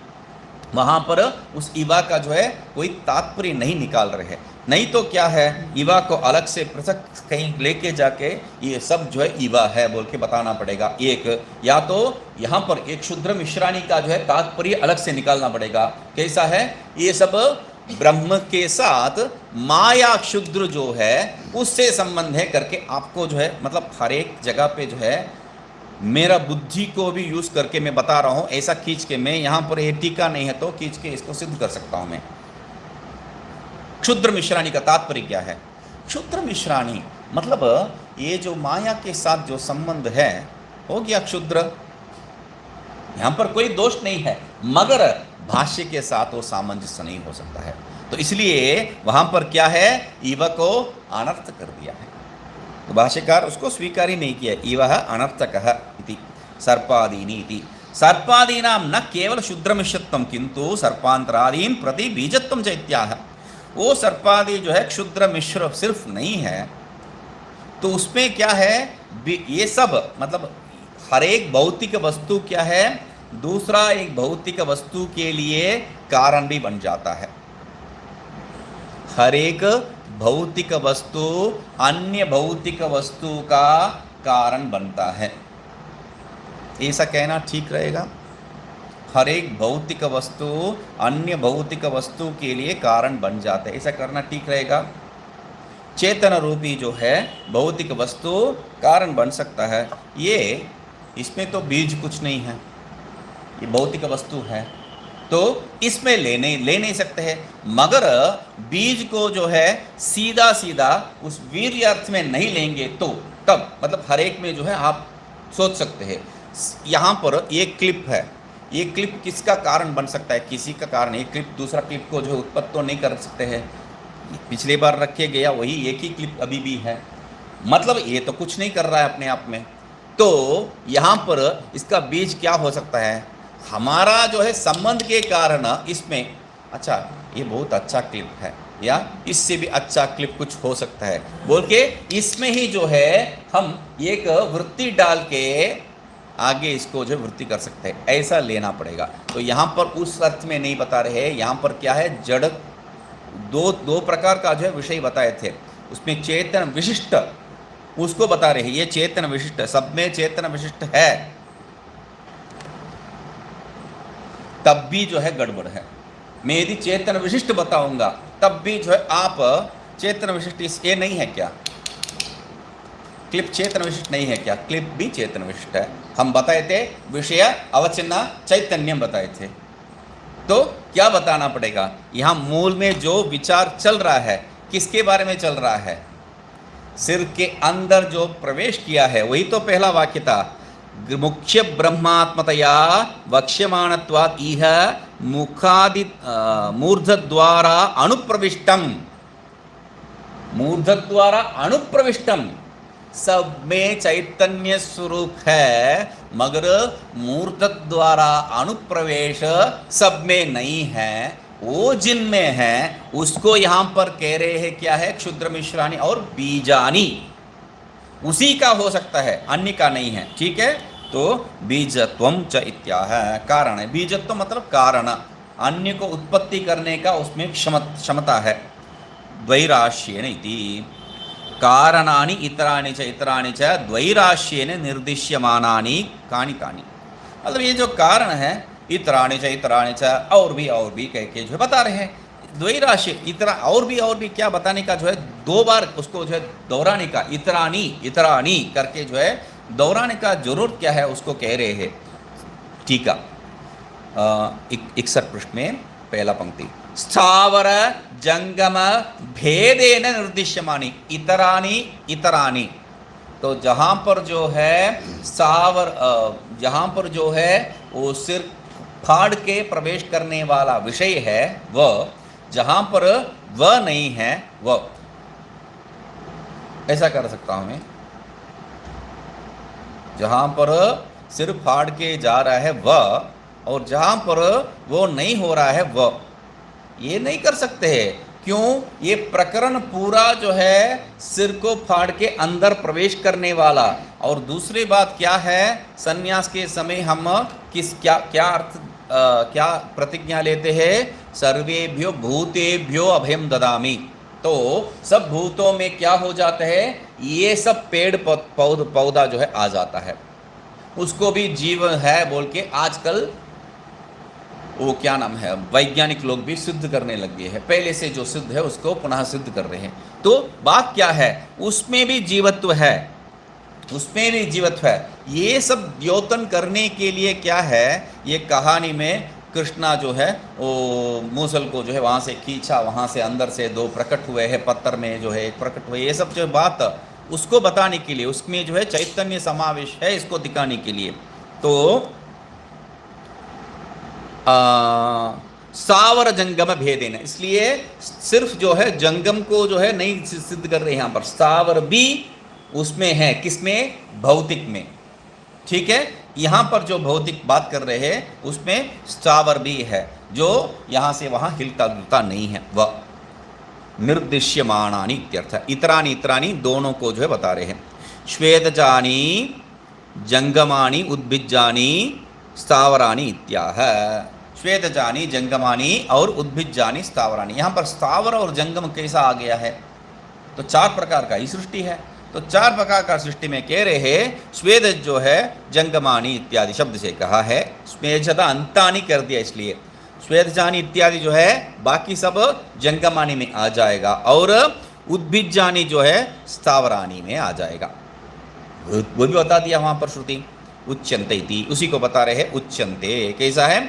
Speaker 1: वहाँ पर उस इवा का जो है कोई तात्पर्य नहीं निकाल रहे हैं। नहीं तो क्या है, इवा को अलग से पृथक कहीं लेके जाके ये सब जो है इवा है बोल के बताना पड़ेगा। एक या तो यहाँ पर एक क्षुद्र मिश्राणी का जो है तात्पर्य अलग से निकालना पड़ेगा। कैसा है? ये सब ब्रह्म के साथ माया क्षुद्र जो है उससे संबंध है करके आपको जो है, मतलब हर एक जगह पे जो है मेरा बुद्धि को भी यूज करके मैं बता रहा हूँ। ऐसा खींच के मैं यहाँ पर ये टीका नहीं है तो खींच के इसको सिद्ध कर सकता हूँ मैं। क्षुद्र मिश्राणी का तात्पर्य क्या है? क्षुद्र मिश्राणी मतलब ये जो माया के साथ जो संबंध है हो गया क्षुद्र। यहाँ पर कोई दोष नहीं है, मगर भाष्य के साथ वो सामंजस्य नहीं हो सकता है। तो इसलिए वहां पर क्या है? इव को अनर्थ कर दिया है, तो भाष्यकार उसको स्वीकार ही नहीं किया। इवः अनर्थकः इति सर्पादीनि इति। सर्पादीनां न केवल क्षुद्रमिश्रत्वं किंतु सर्पांतरादीन प्रति बीजत्वं च इत्याह। वो सर्पादी जो है क्षुद्र मिश्र सिर्फ नहीं है, तो उसमें क्या है? ये सब मतलब हर एक भौतिक वस्तु क्या है? दूसरा एक भौतिक वस्तु के लिए कारण भी बन जाता है। हर एक भौतिक वस्तु अन्य भौतिक वस्तु का कारण बनता है, ऐसा कहना ठीक रहेगा? हर एक भौतिक वस्तु अन्य भौतिक वस्तु के लिए कारण बन जाता है, ऐसा करना ठीक रहेगा? चेतन रूपी जो है भौतिक वस्तु कारण बन सकता है, ये इसमें तो बीज कुछ नहीं है, ये भौतिक वस्तु है तो इसमें ले नहीं सकते हैं। मगर बीज को जो है सीधा सीधा उस वीर्य अर्थ में नहीं लेंगे तो तब मतलब हर एक में जो है आप सोच सकते हैं। यहाँ पर एक क्लिप है, ये क्लिप किसका कारण बन सकता है? किसी का कारण। एक क्लिप दूसरा क्लिप को जो है उत्पत्ति तो नहीं कर सकते हैं, पिछले बार रखे गया वही एक ही क्लिप अभी भी है, मतलब ये तो कुछ नहीं कर रहा है अपने आप में। तो यहाँ पर इसका बीज क्या हो सकता है? हमारा जो है संबंध के कारण इसमें, अच्छा ये बहुत अच्छा क्लिप है या इससे भी अच्छा क्लिप कुछ हो सकता है बोल के इसमें ही जो है हम एक वृत्ति डाल के आगे इसको जो वृत्ति कर सकते हैं, ऐसा लेना पड़ेगा। तो यहाँ पर उस अर्थ में नहीं बता रहे, यहाँ पर क्या है? जड़ दो प्रकार का जो है विषय बताए थे, उसमें चेतन विशिष्ट उसको बता रहे हैं। ये चेतन विशिष्ट, सब में चेतन विशिष्ट है, तब भी जो है गड़बड़ है। मैं यदि चेतन विशिष्ट बताऊंगा तब भी जो है आप चेतन विशिष्ट ये नहीं है क्या? क्लिप चेतन विशिष्ट नहीं है क्या? क्लिप भी चेतन विशिष्ट है। हम बताए थे विषय अवचिन्न चैतन्यम बताए थे। तो क्या बताना पड़ेगा? यहाँ मूल में जो विचार चल रहा है किसके बारे में चल रहा है? सिर के अंदर जो प्रवेश किया है वही तो पहला वाक्य था। मुख्य ब्रह्मात्मतया वक्ष्यमाणत्वात् इह मुखादि मूर्धद्वारा अनुप्रविष्टम, मूर्धद्वारा अनुप्रविष्टम सब में चैतन्य स्वरूप है, मगर मूर्ध द्वारा अनुप्रवेश सब में नहीं है। वो जिनमें है उसको यहाँ पर कह रहे हैं क्या है? क्षुद्र मिश्राणी और बीजानी, उसी का हो सकता है, अन्य का नहीं है। ठीक है, तो बीजत्वम च इत्याह कारण है। बीजत्व मतलब कारण, अन्य को उत्पत्ति करने का उसमें क्षमता है। द्वैराश्येन इति कारणानि इतराणि च द्वैराश्येन निर्दिश्यमानानि कानि कानि। मतलब ये जो कारण है इतराणि च और भी कह के जो है बता रहे हैं। द्वैराश्य इतरा और भी क्या बताने का जो है दो बार उसको जो है दोहराने का, इतरानी करके जो है दोहराने का जरूरत क्या है उसको कह रहे हैं। टीका 61 पृष्ठ में पहला पंक्ति, स्थावर जंगम भेदेन निर्दिश्यमानी इतरानी इतरानी। तो जहाँ पर जो है स्थावर, जहाँ पर जो है वो सिर फाड़ के प्रवेश करने वाला विषय है वह, जहाँ पर वह नहीं है वह, ऐसा कर सकता हूँ मैं। जहाँ पर सिर फाड़ के जा रहा है वह, और जहाँ पर वो नहीं हो रहा है वह, ये नहीं कर सकते हैं। क्यों? ये प्रकरण पूरा जो है सिर को फाड़ के अंदर प्रवेश करने वाला। और दूसरी बात क्या है, संन्यास के समय हम किस क्या क्या अर्थ क्या प्रतिज्ञा लेते हैं, सर्वेभ्यो भूतेभ्यो अभयम ददामि। तो सब भूतों में क्या हो जाता है, ये सब पेड़ पौधा जो है आ जाता है, उसको भी जीव है बोल के आजकल वो क्या नाम है, वैज्ञानिक लोग भी सिद्ध करने लग गए हैं। पहले से जो सिद्ध है उसको पुनः सिद्ध कर रहे हैं। तो बात क्या है, उसमें भी जीवत्व है, उसमें भी जीवत्व है। ये सब द्योतन करने के लिए क्या है, ये कहानी में कृष्णा जो है वो मूसल को जो है वहाँ से खींचा, वहाँ से अंदर से दो प्रकट हुए हैं, पत्थर में जो है एक प्रकट हुए, ये सब जो बात उसको बताने के लिए, उसमें जो है चैतन्य समावेश है, इसको दिखाने के लिए। तो सावर जंगम भेदेन, इसलिए सिर्फ जो है जंगम को जो है नहीं सिद्ध कर रहे हैं यहाँ पर, सावर भी उसमें है, किसमें, भौतिक में। ठीक है, यहाँ पर जो भौतिक बात कर रहे हैं उसमें स्थावर भी है, जो यहाँ से वहाँ हिलता डुलता नहीं है, वह निर्दिश्यमानानि इत्यर्थ। इतरानी इतरानी दोनों को जो है बता रहे हैं। श्वेतजानी जंगमानी उद्भिज्जानी स्थावरानी इत्याह। श्वेतजानी जंगमानी और उद्भिज्जानी स्थावरानी, यहाँ पर स्थावर और जंगम कैसा आ गया है, तो चार प्रकार का ही सृष्टि है। तो चार प्रकार का सृष्टि में कह रहे हैं, स्वेद जो है जंगमानी इत्यादि शब्द से कहा है, स्वेदता अंतानी कर दिया, इसलिए स्वेदजानी इत्यादि जो है बाकी सब जंगमानी में आ जाएगा, और उद्भिज्जानी जो है स्थावरानी में आ जाएगा। वो भी बता दिया वहां पर श्रुति। उच्यन्ते इति, उसी को बता रहे हैं। उच्यन्ते कैसा है,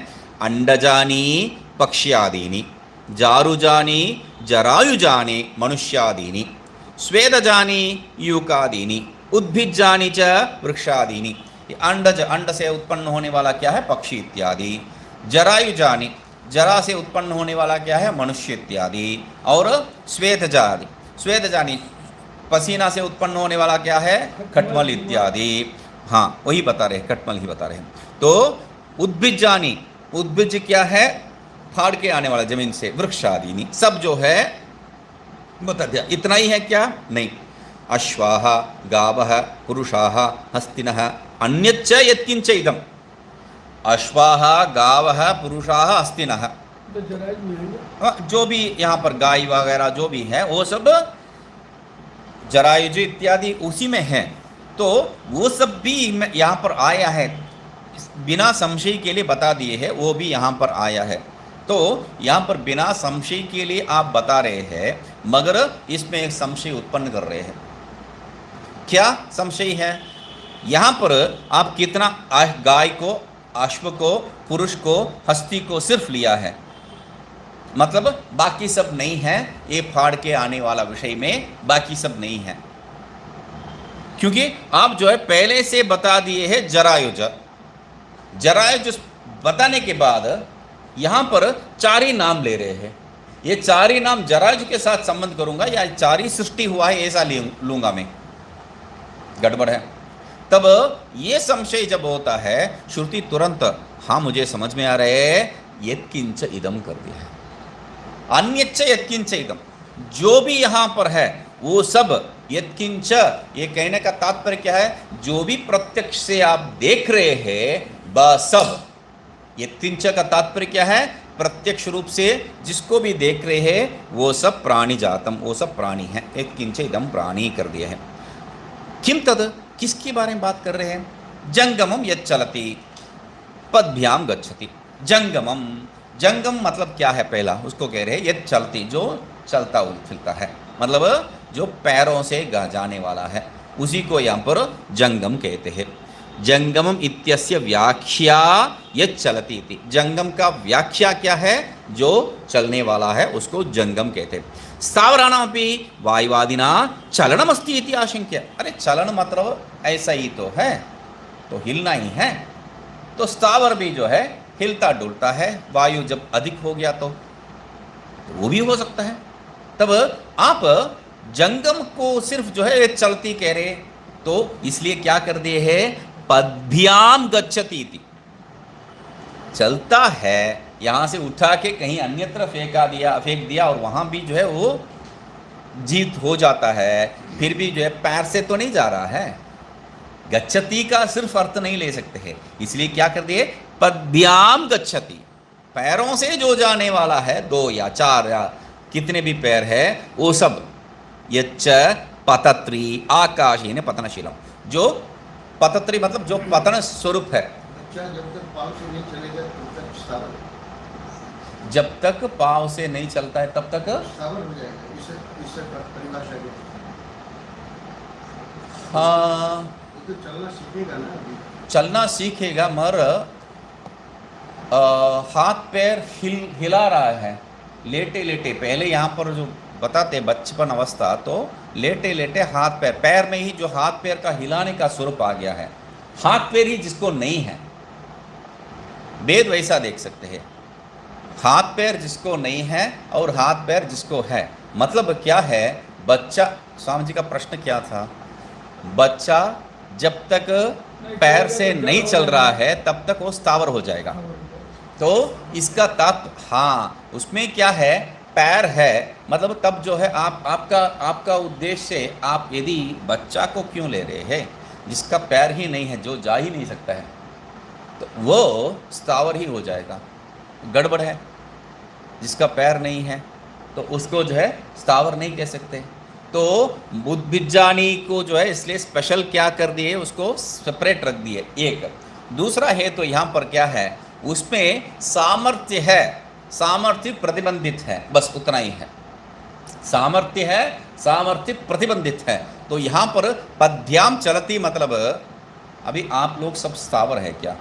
Speaker 1: अंडजानी पक्ष्यादीनि, जारुजानी जरायुजानी मनुष्यादीनि, स्वेदजानी यूकादीनि, उद्भिज्जानी च वृक्षादीनि। अंडज, अंड से उत्पन्न होने वाला क्या है, पक्षी इत्यादि। जरायुजानी, जरा से उत्पन्न होने वाला क्या है, मनुष्य इत्यादि। और स्वेदजानी, स्वेदजानी पसीना से उत्पन्न होने वाला क्या है, खटमल इत्यादि। हाँ, वही बता रहे, खटमल ही बता रहे हैं। तो उद्भिज्जानी, उद्भिज क्या है, फाड़ के आने वाला जमीन से, वृक्षादीनि, सब जो है बता दिया। इतना ही है क्या, नहीं। अश्वाह गावः पुरुषाः हस्तिनः अन्यच्च यत्किंच इदम्। अश्वाह गावः पुरुषाः हस्तिनः, जो भी यहाँ पर गाय वगैरह जो भी है वो सब जरायुज इत्यादि उसी में है। तो वो सब भी यहाँ पर आया है, बिना संशय के लिए बता दिए हैं, वो भी यहाँ पर आया है। तो यहाँ पर बिना संशय के लिए आप बता रहे हैं, मगर इसमें एक संशय उत्पन्न कर रहे हैं। क्या संशय है, यहाँ पर आप कितना गाय को, अश्व को, पुरुष को, हस्ती को सिर्फ लिया है, मतलब बाकी सब नहीं है। ये फाड़ के आने वाला विषय में बाकी सब नहीं है, क्योंकि आप जो है पहले से बता दिए हैं जरायुज। जरायुज बताने के बाद यहाँ पर चार ही नाम ले रहे हैं। ये चार ही नाम जरायुज के साथ संबंध करूंगा या चार ही सृष्टि हुआ है ऐसा लूंगा मैं, गड़बड़ है। तब ये संशय जब होता है, श्रुति तुरंत हाँ मुझे समझ में आ रहे है, यत्किंच इदम कर दिया है। अन्यच्च यत्किंच इदम, जो भी यहाँ पर है वो सब यत्किंच, ये कहने का तात्पर्य क्या है, जो भी प्रत्यक्ष से आप देख रहे हैं बस सब। यत्किंच का तात्पर्य क्या है, प्रत्यक्ष रूप से जिसको भी देख रहे हैं वो सब प्राणी जातम, वो सब प्राणी है। यत्किंच इदम प्राणी कर दिया है। किम तद, किसके बारे में बात कर रहे हैं, जंगमम यच्चलति पदभ्याम गच्छति। जंगमम, जंगम मतलब क्या है, पहला उसको कह रहे हैं यच्चलति, जो चलता फिरता है, मतलब जो पैरों से जाने वाला है, उसी को यहाँ पर जंगम कहते हैं। जंगमम इत्यस्य व्याख्या यच्चलति इति। जंगम का व्याख्या क्या है, जो चलने वाला है उसको जंगम कहते हैं। स्थावराणामपि वायुवादिना चलनमस्ति इति आशंक्य। अरे चलन मतलब ऐसा ही तो है, तो हिलना ही है, तो स्थावर भी जो है हिलता डुलता है, वायु जब अधिक हो गया तो वो भी हो सकता है। तब आप जंगम को सिर्फ जो है चलती कह रहे, तो इसलिए क्या कर दिए है, पद्भ्याम गच्छति इति। चलता है, यहां से उठा के कहीं अन्यत्र फेंक दिया और वहां भी जो है वो जीत हो जाता है, फिर भी जो है पैर से तो नहीं जा रहा है। गच्छति का सिर्फ अर्थ नहीं ले सकते हैं, इसलिए क्या कर दिए, पद्भ्याम गच्छति, पैरों से जो जाने वाला है, 2 या 4 या कितने भी पैर है वो सब। यच्च पतत्री आकाशेन पतनशीलम, जो पतत्री मतलब जो पतन स्वरूप है।
Speaker 2: जब तक पाँव से नहीं चलेगा तब तक स्थावर,
Speaker 1: जब तक पाँव से नहीं चलता है तब तक
Speaker 2: स्थावर हो जाएगा। इससे परिभाषा है।
Speaker 1: हाँ,
Speaker 2: तो चलना सीखेगा ना, अभी
Speaker 1: चलना सीखेगा, मगर हाथ पैर हिला रहा है लेटे लेटे। पहले यहाँ पर जो बताते बचपन अवस्था, तो लेटे लेटे हाथ पैर में ही जो हाथ पैर का हिलाने का स्वरूप आ गया है। हाथ पैर ही जिसको नहीं है, वेद वैसा देख सकते हैं, हाथ पैर जिसको नहीं है और हाथ पैर जिसको है। मतलब क्या है, बच्चा, स्वामी जी का प्रश्न क्या था, बच्चा जब तक पैर से नहीं चल रहा है तब तक वो स्थावर हो जाएगा। तो इसका तात्पर्य, हाँ, उसमें क्या है, पैर है, मतलब तब जो है आपका उद्देश्य, आप यदि बच्चा को क्यों ले रहे हैं जिसका पैर ही नहीं है, जो जा ही नहीं सकता है, तो वो स्थावर ही हो जाएगा। गड़बड़ है, जिसका पैर नहीं है तो उसको जो है स्थावर नहीं कह सकते। तो बुद्धिजानी को जो है इसलिए स्पेशल क्या कर दिए, उसको सेपरेट रख दिए। एक दूसरा है तो यहाँ पर क्या है, उसमें सामर्थ्य है, सामर्थ्य प्रतिबंधित है, बस उतना ही है। सामर्थ्य है, सामर्थ्य प्रतिबंधित है। तो यहाँ पर पद्भ्याम चलती मतलब, अभी आप लोग सब स्थावर है क्या,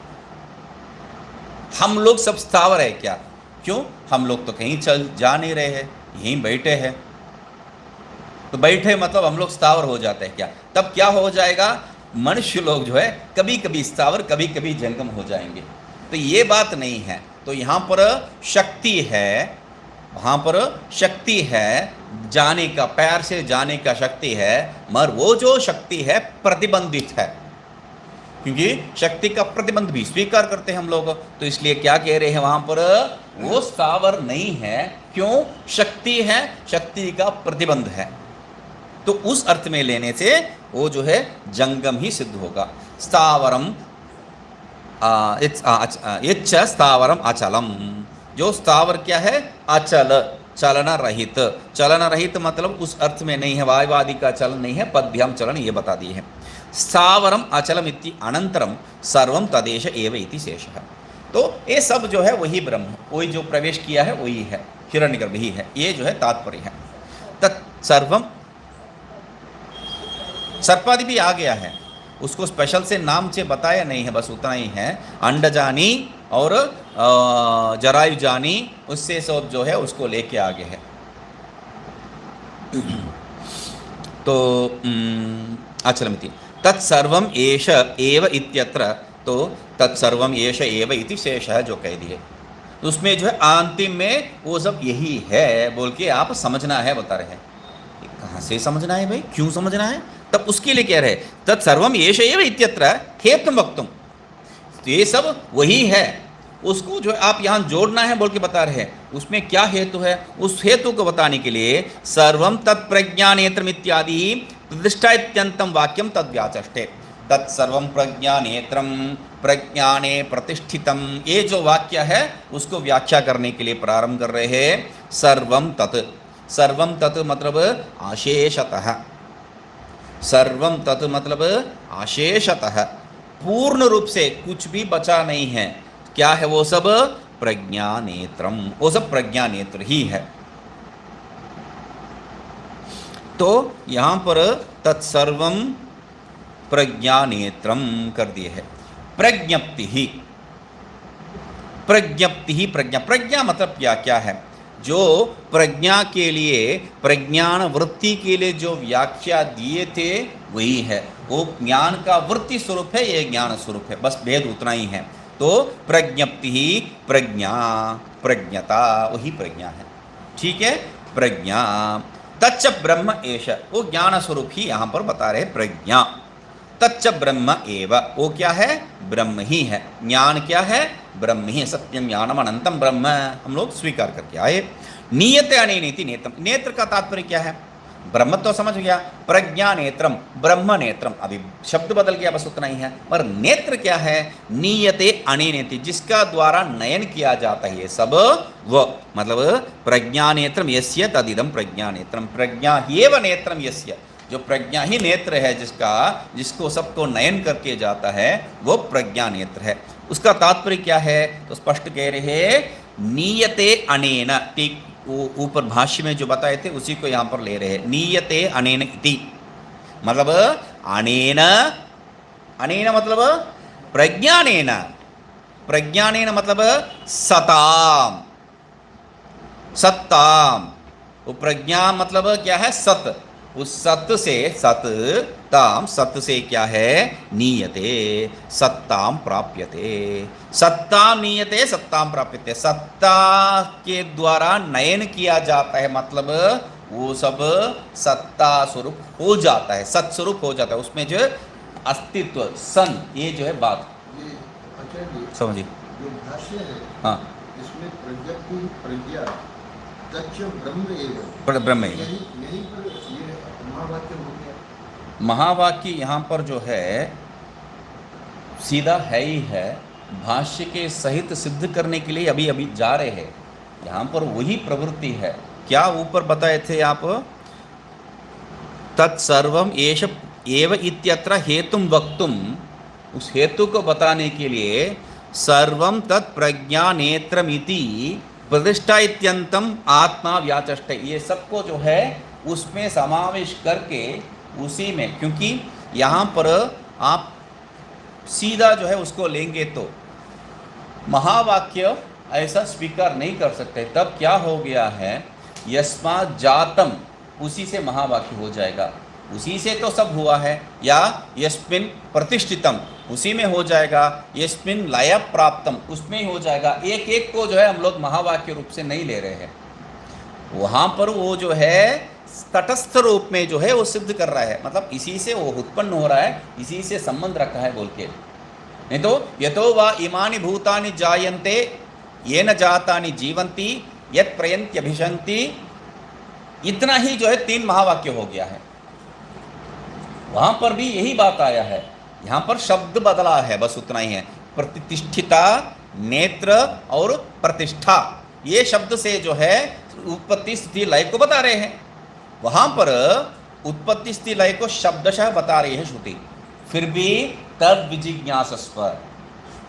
Speaker 1: हम लोग सब स्थावर है क्या? क्यों? हम लोग तो कहीं चल जा नहीं रहे हैं, यहीं बैठे हैं। तो बैठे मतलब हम लोग स्थावर हो जाते हैं क्या? तब क्या हो जाएगा, मनुष्य लोग जो है कभी कभी स्थावर कभी कभी जंगम हो जाएंगे। तो ये बात नहीं है। तो यहाँ पर शक्ति है, वहाँ पर शक्ति है, जाने का, पैर से जाने का शक्ति है, मगर वो जो शक्ति है प्रतिबंधित है, क्योंकि शक्ति का प्रतिबंध भी स्वीकार करते हैं हम लोग। तो इसलिए क्या कह रहे हैं वहाँ पर, वो स्थावर नहीं है। क्यों? शक्ति है, शक्ति का प्रतिबंध है। तो उस अर्थ में लेने से वो जो है जंगम ही सिद्ध होगा। स्थावरम इच्छ स्थावरम अचलम, जो स्थावर क्या है, अचल, चलन रहित। चलन रहित मतलब उस अर्थ में नहीं है, वायुवादि का चलन नहीं है, पद्भ्याम चलन, ये बता दिए हैं। स्थावरम अचलम इति अनंतरम सर्वम तदेश एव इति शेषः। तो ये सब जो है वही ब्रह्म, वही जो प्रवेश किया है वही है, हिरण्यगर्भ ही है, ये जो है तात्पर्य है। तत्सर्वम, सर्पादि भी आ गया है, उसको स्पेशल से नाम से बताया नहीं है, बस उतना ही है। अंडजानी और जरायुजानी, उससे सब जो है उसको लेके आगे है। तो अचलमिति तत्सर्वम एष एव इत्यत्र, तो तत्सर्वम एष एव इति शेषः जो कह दिए, तो उसमें जो है अंतिम में वो सब यही है बोल के आप समझना है, बता रहे हैं। कहाँ से समझना है भाई, क्यों समझना है? तब उसके लिए कह रहे तत्सर्वम एष एव इत्यत्र हेतुम वक्तुम, तो ये सब वही है, उसको जो आप यहाँ जोड़ना है बोल के बता रहे हैं। उसमें क्या हेतु है, उस हेतु को बताने के लिए सर्वम तत्प्रज्ञानेत्रम इत्यादि प्रतिष्ठा इत्यंतम वाक्यम तद्व्याचष्टे। तत्सर्वम प्रज्ञानेत्रम, प्रज्ञाने प्रतिष्ठितम, ये जो वाक्य है उसको व्याख्या करने के लिए प्रारंभ कर रहे हैं। सर्वम तत्, सर्वम तत् मतलब अशेषतः, सर्वम तत् मतलब अशेषतः, पूर्ण रूप से कुछ भी बचा नहीं है। क्या है वो सब? प्रज्ञानेत्रम, वो सब प्रज्ञानेत्र ही है। तो यहाँ पर तत्सर्वम प्रज्ञानेत्रम कर दिए है। प्रज्ञप्ति ही, प्रज्ञप्ति ही प्रज्ञा, प्रज्ञा मतलब क्या क्या है, जो प्रज्ञा के लिए, प्रज्ञान वृत्ति के लिए जो व्याख्या दिए थे वही है, वो ज्ञान का वृत्ति स्वरूप है, ये ज्ञान स्वरूप है, बस भेद उतना ही है। तो प्रज्ञप्ति ही प्रज्ञा, प्रज्ञता वही प्रज्ञा है, ठीक है, प्रज्ञा। तच्च ब्रह्म एष, वो ज्ञान स्वरूप ही यहां पर बता रहे प्रज्ञा। तच्च ब्रह्म एव, वो क्या है, ब्रह्म ही है, ज्ञान क्या है, ब्रह्म ही, सत्यम ज्ञानम अनंतम ब्रह्म, हम लोग स्वीकार करके आए। नीयते अनेनेति नेत्रम, नेत्र का तात्पर्य क्या है, ब्रह्म तो समझ गया, प्रज्ञा नेत्रम, ब्रह्म नेत्रम, अभी शब्द बदल गया बस उतना ही है, पर नेत्र क्या है, नीयते अनेनेति, जिसका द्वारा नयन किया जाता है ये सब, वो मतलब प्रज्ञा नेत्रम यस्य तदिदम प्रज्ञा नेत्रम, प्रज्ञा एव नेत्रम यस्य, जो प्रज्ञा ही नेत्र है जिसका, जिसको सबको नयन करके जाता है, वो प्रज्ञा नेत्र है। उसका तात्पर्य क्या है, तो स्पष्ट कह रहे हैं नीयते अनेन, ठीक ऊपर भाष्य में जो बताए थे उसी को यहां पर ले रहे हैं, नीयते अनेन इति, मतलब अनेन, अनेन मतलब प्रज्ञानेन, प्रज्ञानेन मतलब सताम, सत्ताम, वो प्रज्ञा मतलब क्या है, सत, उस सत से, सत ताम, सत से क्या है, नीयते, सत्ताम प्राप्यते, सत्ताम नीयते, सत्ताम प्राप्यते, सत्ता के द्वारा नयन किया जाता है, मतलब वो सब सत्ता स्वरूप हो जाता है, सत्स्वरूप हो जाता है, उसमें जो अस्तित्व सन, ये जो है बात,
Speaker 2: ये आचार्य जी,
Speaker 1: समझिए,
Speaker 2: जो भाष्य है,
Speaker 1: हाँ,
Speaker 2: इसमें प्रज्ञप्ति प्रज्ञा तच्च ब्रह्म एव,
Speaker 1: ब्रह्म ही।
Speaker 2: यही यही पर ये महावाक्य हो गया।
Speaker 1: महावाक्य यहाँ पर जो है सीधा है ही है, भाष्य के सहित सिद्ध करने के लिए अभी अभी जा रहे हैं, यहाँ पर वही प्रवृत्ति है। क्या ऊपर बताए थे आप, तत्सर्वम एष एव इत्यत्र हेतुम वक्तुम, उस हेतु को बताने के लिए सर्वम तत् प्रज्ञा नेत्रमिति प्रतिष्ठा इत्यंतम आत्मा व्याचष्ट, ये सबको जो है उसमें समावेश करके उसी में, क्योंकि यहाँ पर आप सीधा जो है उसको लेंगे तो महावाक्य ऐसा स्वीकार नहीं कर सकते, तब क्या हो गया है, यस्मात् जातम, उसी से महावाक्य हो जाएगा, उसी से तो सब हुआ है, या यस्मिन प्रतिष्ठितम, उसी में हो जाएगा, यस्मिन लय प्राप्तम, उसमें ही हो जाएगा, एक एक को जो है हम लोग महावाक्य रूप से नहीं ले रहे हैं, वहाँ पर वो जो है तटस्थ रूप में जो है वो सिद्ध कर रहा है, मतलब इसी से वो उत्पन्न हो रहा है, इसी से संबंध रखा है बोल के, नहीं तो यतो वा इमानि भूतानि जायन्ते येन जातानि जीवन्ति यत् प्रयन्त्यभिशन्ति, इतना ही जो है 3 महावाक्य हो गया है, वहां पर भी यही बात आया है, यहाँ पर शब्द बदला है, बस उतना ही है, प्रतिष्ठिता, नेत्र और प्रतिष्ठा, ये शब्द से जो है उत्पत्ति स्थिति लय को बता रहे हैं, वहां पर उत्पत्ति स्थिति लय को शब्दशः बता रही है श्रुति, फिर भी तद विजिज्ञासस्व,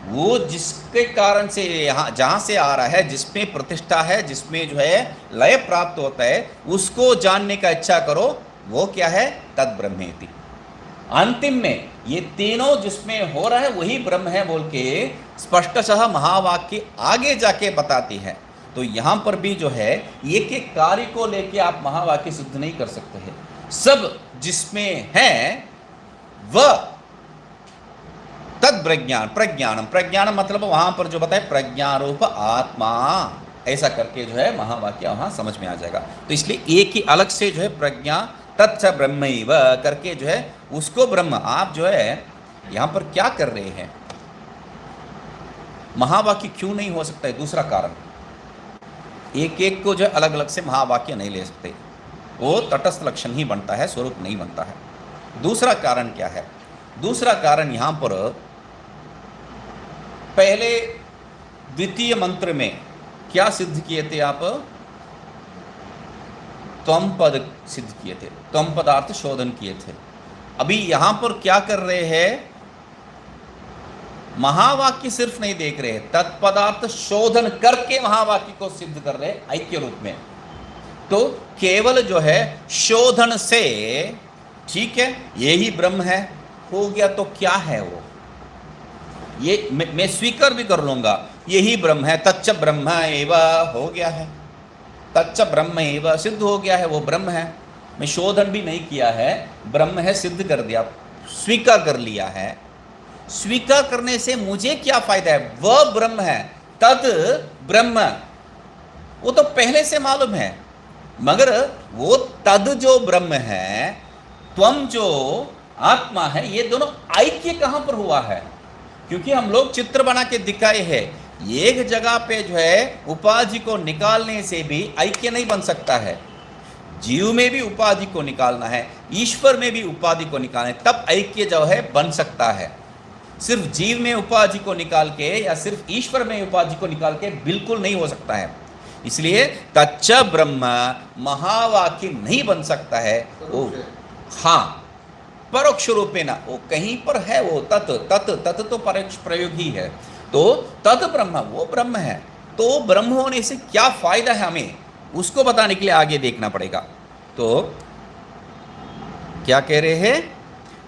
Speaker 1: वो जिसके कारण से यहाँ जहाँ से आ रहा है, जिसमें प्रतिष्ठा है, जिसमें जो है लय प्राप्त होता है, उसको जानने का इच्छा करो, वो क्या है, तद ब्रह्मेति, अंतिम में ये तीनों जिसमें हो रहा है वही ब्रह्म है बोल के स्पष्टतः महावाक्य आगे जाके बताती है। तो यहाँ पर भी जो है एक एक कार्य को लेके आप महावाक्य सिद्ध नहीं कर सकते हैं, सब जिसमें है वह तद प्रज्ञान, प्रज्ञानम, प्रज्ञानम मतलब वहां पर जो बताए प्रज्ञारूप आत्मा, ऐसा करके जो है महावाक्य वहां समझ में आ जाएगा। तो इसलिए एक ही अलग से जो है प्रज्ञा तत्स ब्रह्मैव करके जो है उसको ब्रह्म, आप जो है यहां पर क्या कर रहे हैं, महावाक्य क्यों नहीं हो सकता है, दूसरा कारण, एक एक को जो है अलग अलग से महावाक्य नहीं ले सकते, वो तटस्थ लक्षण ही बनता है, स्वरूप नहीं बनता है। दूसरा कारण क्या है, दूसरा कारण यहां पर पहले द्वितीय मंत्र में क्या सिद्ध किए थे आप, त्वम पद सिद्ध किए थे, त्वम पदार्थ शोधन किए थे। अभी यहां पर क्या कर रहे हैं, महावाक्य सिर्फ नहीं देख रहे, तत्पदार्थ शोधन करके महावाक्य को सिद्ध कर रहे ऐक्य रूप में। तो केवल जो है शोधन से, ठीक है यही ब्रह्म है हो गया, तो क्या है वो, ये मैं स्वीकार भी कर लूंगा, यही ब्रह्म है, तच्च ब्रह्म एव हो गया है, तच्च ब्रह्म एव सिद्ध हो गया है, वो ब्रह्म है। मैं शोधन भी नहीं किया है, ब्रह्म है सिद्ध कर दिया, स्वीकार कर लिया है। स्वीकार करने से मुझे क्या फायदा है? वह ब्रह्म है, तद ब्रह्म, वो तो पहले से मालूम है, मगर वो तद जो ब्रह्म है, त्वम जो आत्मा है, ये दोनों ऐक्य कहां पर हुआ है? क्योंकि हम लोग चित्र बना के दिखाए हैं, एक जगह पे जो है उपाधि को निकालने से भी ऐक्य नहीं बन सकता है। जीव में भी उपाधि को निकालना है, ईश्वर में भी उपाधि को निकालना है, तब ऐक्य जो है बन सकता है। सिर्फ जीव में उपाधि को निकाल के या सिर्फ ईश्वर में उपाधि को निकाल के बिल्कुल नहीं हो सकता है। इसलिए तच्च ब्रह्म महावाक्य नहीं बन सकता है। वो हाँ, परोक्ष रूपे ना, वो कहीं पर है, वो तत् तत् तत् तो परोक्ष प्रयोग ही है। तो तत् ब्रह्म, वो ब्रह्म है। तो ब्रह्म होने से क्या फायदा है हमें, उसको बताने के लिए आगे देखना पड़ेगा। तो क्या कह रहे हैं?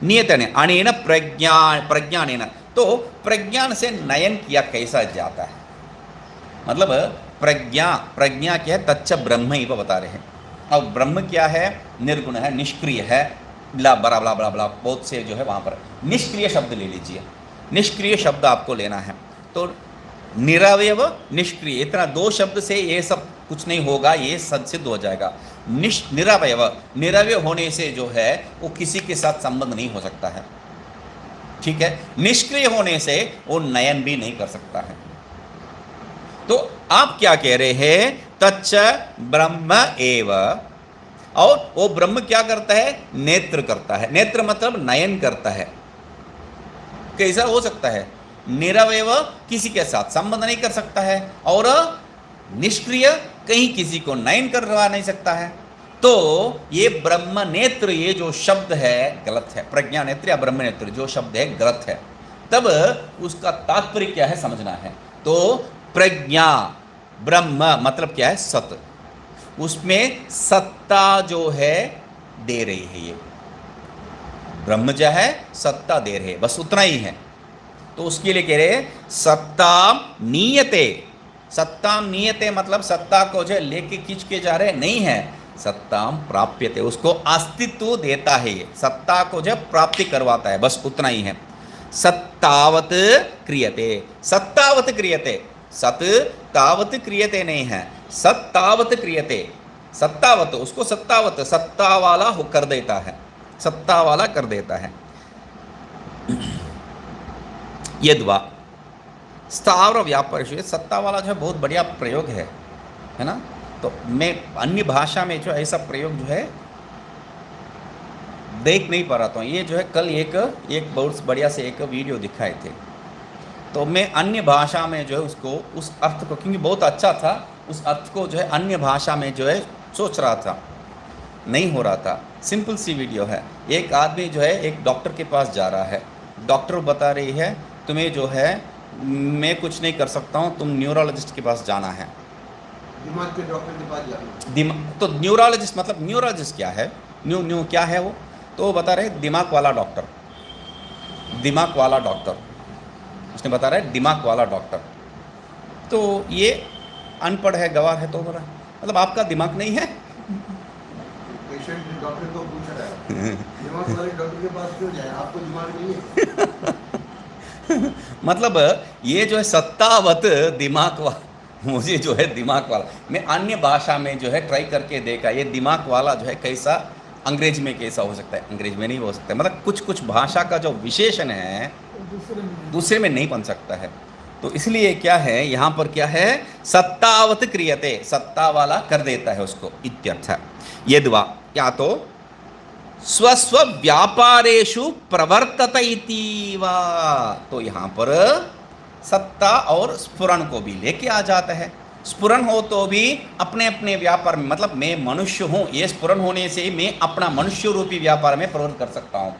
Speaker 1: नियतन अनेन प्रज्ञानेन, तो प्रज्ञान से नयन किया कैसा जाता है, मतलब प्रज्ञा क्या है? तच्च ब्रह्म ही बता रहे हैं। अब ब्रह्म क्या है? निर्गुण है, निष्क्रिय है, बला बला बला बला बला, बहुत से जो है वहाँ पर निष्क्रिय शब्द ले लीजिए, निष्क्रिय शब्द आपको लेना है। तो निरवयव निष्क्रिय, इतना दो शब्द से ये सब कुछ नहीं होगा, ये सिद्ध हो जाएगा। निरवयव, निरवय होने से जो है वो किसी के साथ संबंध नहीं हो सकता है, ठीक है। निष्क्रिय होने से वो नयन भी नहीं कर सकता है। तो आप क्या कह रहे हैं? तच्च ब्रह्म एव, और वो ब्रह्म क्या करता है? नेत्र करता है। नेत्र मतलब नयन करता है। कैसा हो सकता है? निरवय, किसी के साथ संबंध नहीं कर सकता है, और निष्क्रिय, कहीं किसी को नयन करवा नहीं सकता है। तो ये ब्रह्म नेत्र, ये जो शब्द है गलत है। प्रज्ञा नेत्र या ब्रह्म नेत्र जो शब्द है गलत है। तब उसका तात्पर्य क्या है समझना है। तो प्रज्ञा ब्रह्म मतलब क्या है? सत, उसमें सत्ता जो है दे रही है, ये ब्रह्म जो है सत्ता दे रहे, बस उतना ही है। तो उसके लिए कह रहे हैं सत्ता नीयते। सत्ता नीयते मतलब सत्ता को जो लेके खींच के जा रहे नहीं है, सत्ता प्राप्यते, उसको अस्तित्व देता है, ये सत्ता को जो प्राप्ति करवाता है, बस उतना ही है। सत्तावत क्रियते, सत्तावत क्रियते, सत तावत क्रियते नहीं है, सत्तावत क्रियते। सत्तावत, उसको सत्तावत, सत्ता वाला कर देता है, सत्ता वाला कर देता है। यद्वा स्थावर व्यापार, सत्ता वाला जो है बहुत बढ़िया प्रयोग है ना। तो मैं अन्य भाषा में जो ऐसा प्रयोग जो है देख नहीं पा रहा था। ये जो है कल एक बहुत बढ़िया से एक वीडियो दिखाए थे, तो मैं अन्य भाषा में जो है उसको, उस अर्थ को, क्योंकि बहुत अच्छा था, उस अर्थ को जो है अन्य भाषा में जो है सोच रहा था, नहीं हो रहा था। सिंपल सी वीडियो है। एक आदमी जो है एक डॉक्टर के पास जा रहा है, डॉक्टर बता रही है तुम्हें जो है मैं कुछ नहीं कर सकता हूँ, तुम न्यूरोलॉजिस्ट के पास जाना है।
Speaker 2: दिमाग के डॉक्टर के पास जाना।
Speaker 1: दिमाग तो न्यूरोलॉजिस्ट मतलब न्यूरोलॉजिस्ट क्या है? न्यू क्या है वो? तो वो बता रहे दिमाग वाला डॉक्टर, दिमाग वाला डॉक्टर, उसने बता रहा है दिमाग वाला डॉक्टर। तो ये अनपढ़ है, गवार है, तो बोला मतलब आपका दिमाग नहीं है?
Speaker 2: पेशेंट डॉक्टर को पूछ रहा है दिमाग वाले डॉक्टर के पास क्यों जाए, आपको दिमाग नहीं है?
Speaker 1: मतलब ये जो है सत्तावत दिमाग वाला, मुझे जो है दिमाग वाला, मैं अन्य भाषा में जो है ट्राई करके देखा, ये दिमाग वाला जो है कैसा अंग्रेजी में कैसा हो सकता है, अंग्रेजी में नहीं हो सकता। मतलब कुछ कुछ भाषा का जो विशेषण है दूसरे में नहीं बन सकता है। तो इसलिए क्या है यहाँ पर, क्या है? सत्तावत क्रियते, सत्ता वाला कर देता है उसको, इत्यर्थ। यद्वा, या तो स्वस्व व्यापारेषु प्रवर्तत इति वा, तो यहाँ पर सत्ता और स्फुरन को भी लेके आ जाता है। स्फुरन हो तो भी अपने अपने व्यापार में, मतलब मैं मनुष्य हूँ, ये स्फुरन होने से मैं अपना मनुष्य रूपी व्यापार में प्रवृत्त कर सकता हूँ,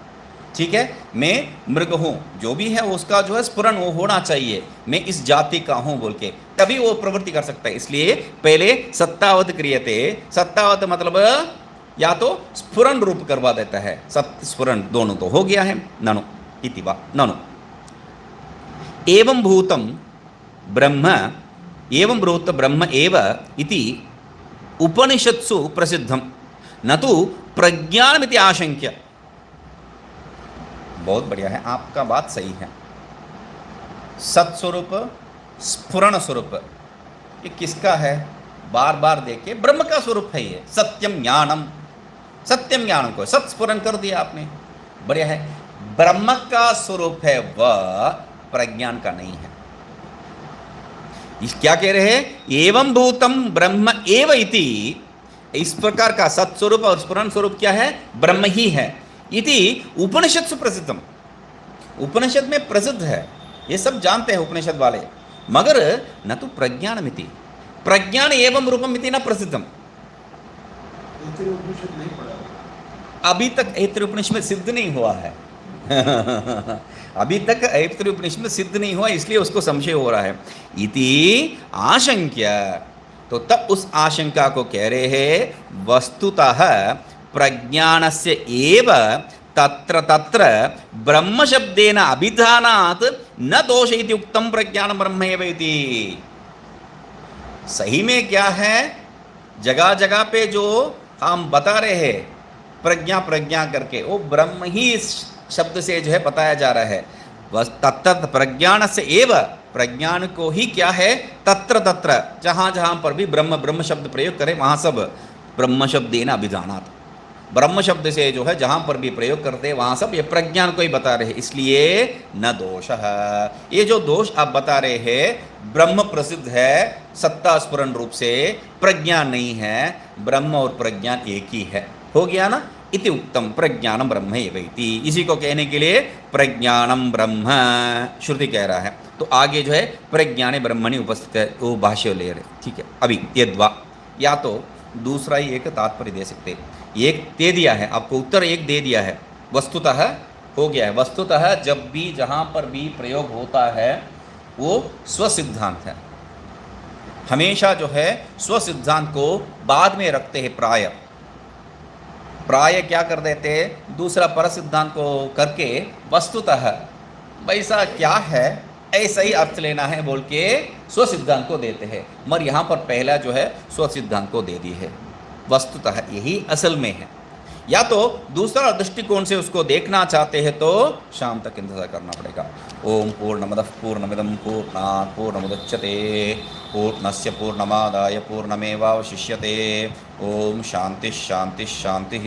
Speaker 1: ठीक है। मैं मृग हूँ, जो भी है उसका जो है स्फुरन वो होना चाहिए, मैं इस जाति का हूँ बोल के, तभी वो प्रवृत्ति कर सकता है। इसलिए पहले सत्तावत क्रियते, सत्तावत मतलब या तो स्फुरन रूप करवा देता है, सत्य स्फुरन दोनों तो हो गया है। ननु इति वा, ननु एवं भूतम ब्रह्म एवं ब्रूत ब्रह्म एव इति उपनिषत्सु प्रसिद्धम न तो प्रज्ञानमिति आशंक्य। बहुत बढ़िया है, आपका बात सही है। सत्स्वरूप स्फुरण स्वरूप ये किसका है? बार बार देखिए, ब्रह्म का स्वरूप है ये। सत्यम ज्ञानम, सत्यम ज्ञानम को सत्स्फुरण कर दिया आपने, बढ़िया है। ब्रह्म का स्वरूप है वह, प्रज्ञान का नहीं है। इस क्या कह रहे हैं? एवं भूतम ब्रह्म एव इति, इस प्रकार का सत्स्वरूप और स्फुरण स्वरूप क्या है? ब्रह्म ही है। इति उपनिषद प्रसिद्धम, उपनिषद में प्रसिद्ध है, ये सब जानते हैं उपनिषद वाले। मगर न तो प्रज्ञानमिति, प्रज्ञान एवं रूपम इति न प्रसिद्धम।
Speaker 2: ऐतरेय उपनिषद नहीं पढ़ा,
Speaker 1: अभी तक ऐतरेय उपनिषद में सिद्ध नहीं हुआ है। अभी तक ऐतरेय उपनिषद में सिद्ध नहीं हुआ, इसलिए उसको संशय हो रहा है। इति आशंक्य, तो तब उस आशंका को कह रहे हैं वस्तुतः प्रज्ञानस्य एव तत्र तत्र ब्रह्म शब्देन अभिधानात् न दोष इति उक्तम प्रज्ञान ब्रह्म एव इति। सही में क्या है? जगह जगह पे जो हम बता रहे हैं प्रज्ञा प्रज्ञा करके, वो ब्रह्म ही इस शब्द से जो है बताया जा रहा है। बस तत्त प्रज्ञान से एव, प्रज्ञान को ही क्या है? तत्र तत्र, जहाँ जहाँ पर भी ब्रह्म ब्रह्म शब्द प्रयोग करें वहाँ सब ब्रह्म शब्देन अभिधानात्, ब्रह्म शब्द से जो है जहाँ पर भी प्रयोग करते हैं वहाँ सब ये प्रज्ञान को ही बता रहे हैं, इसलिए न दोष है। ये जो दोष आप बता रहे हैं, ब्रह्म प्रसिद्ध है सत्ता स्फुरन रूप से, प्रज्ञान नहीं है। ब्रह्म और प्रज्ञान एक ही है, हो गया ना? इति उक्तम प्रज्ञानम ब्रह्म एव इति, इसी को कहने के लिए प्रज्ञानम ब्रह्म श्रुति कह रहा है। तो आगे जो है प्रज्ञाने ब्रह्मणि उपस्थित है, वो भाष्य ले रहे, ठीक है। अभी यद्वा, या तो दूसरा ही एक तात्पर्य दे सकते, एक दे दिया है आपको, उत्तर एक दे दिया है, वस्तुतः हो गया है। वस्तुतः जब भी जहाँ पर भी प्रयोग होता है वो स्वसिद्धांत है, हमेशा जो है स्वसिद्धांत को बाद में रखते हैं। प्राय क्या कर देते हैं? दूसरा पर सिद्धांत को करके वस्तुतः वैसा क्या है ऐसा ही अर्थ लेना है बोल के स्वसिद्धांत को देते हैं। मगर यहाँ पर पहला जो है स्वसिद्धांत को दे दी है, वस्तुतः यही असल में है। या तो दूसरा दृष्टिकोण से उसको देखना चाहते हैं तो शाम तक इंतजार करना पड़ेगा। ओम पूर्णमदः पूर्णमिदं पूर्णात् पूर्णमुदच्यते पूर्णस्य पूर्णमादाय पूर्णमेवावशिष्यते। ओम शांति शांति शांति।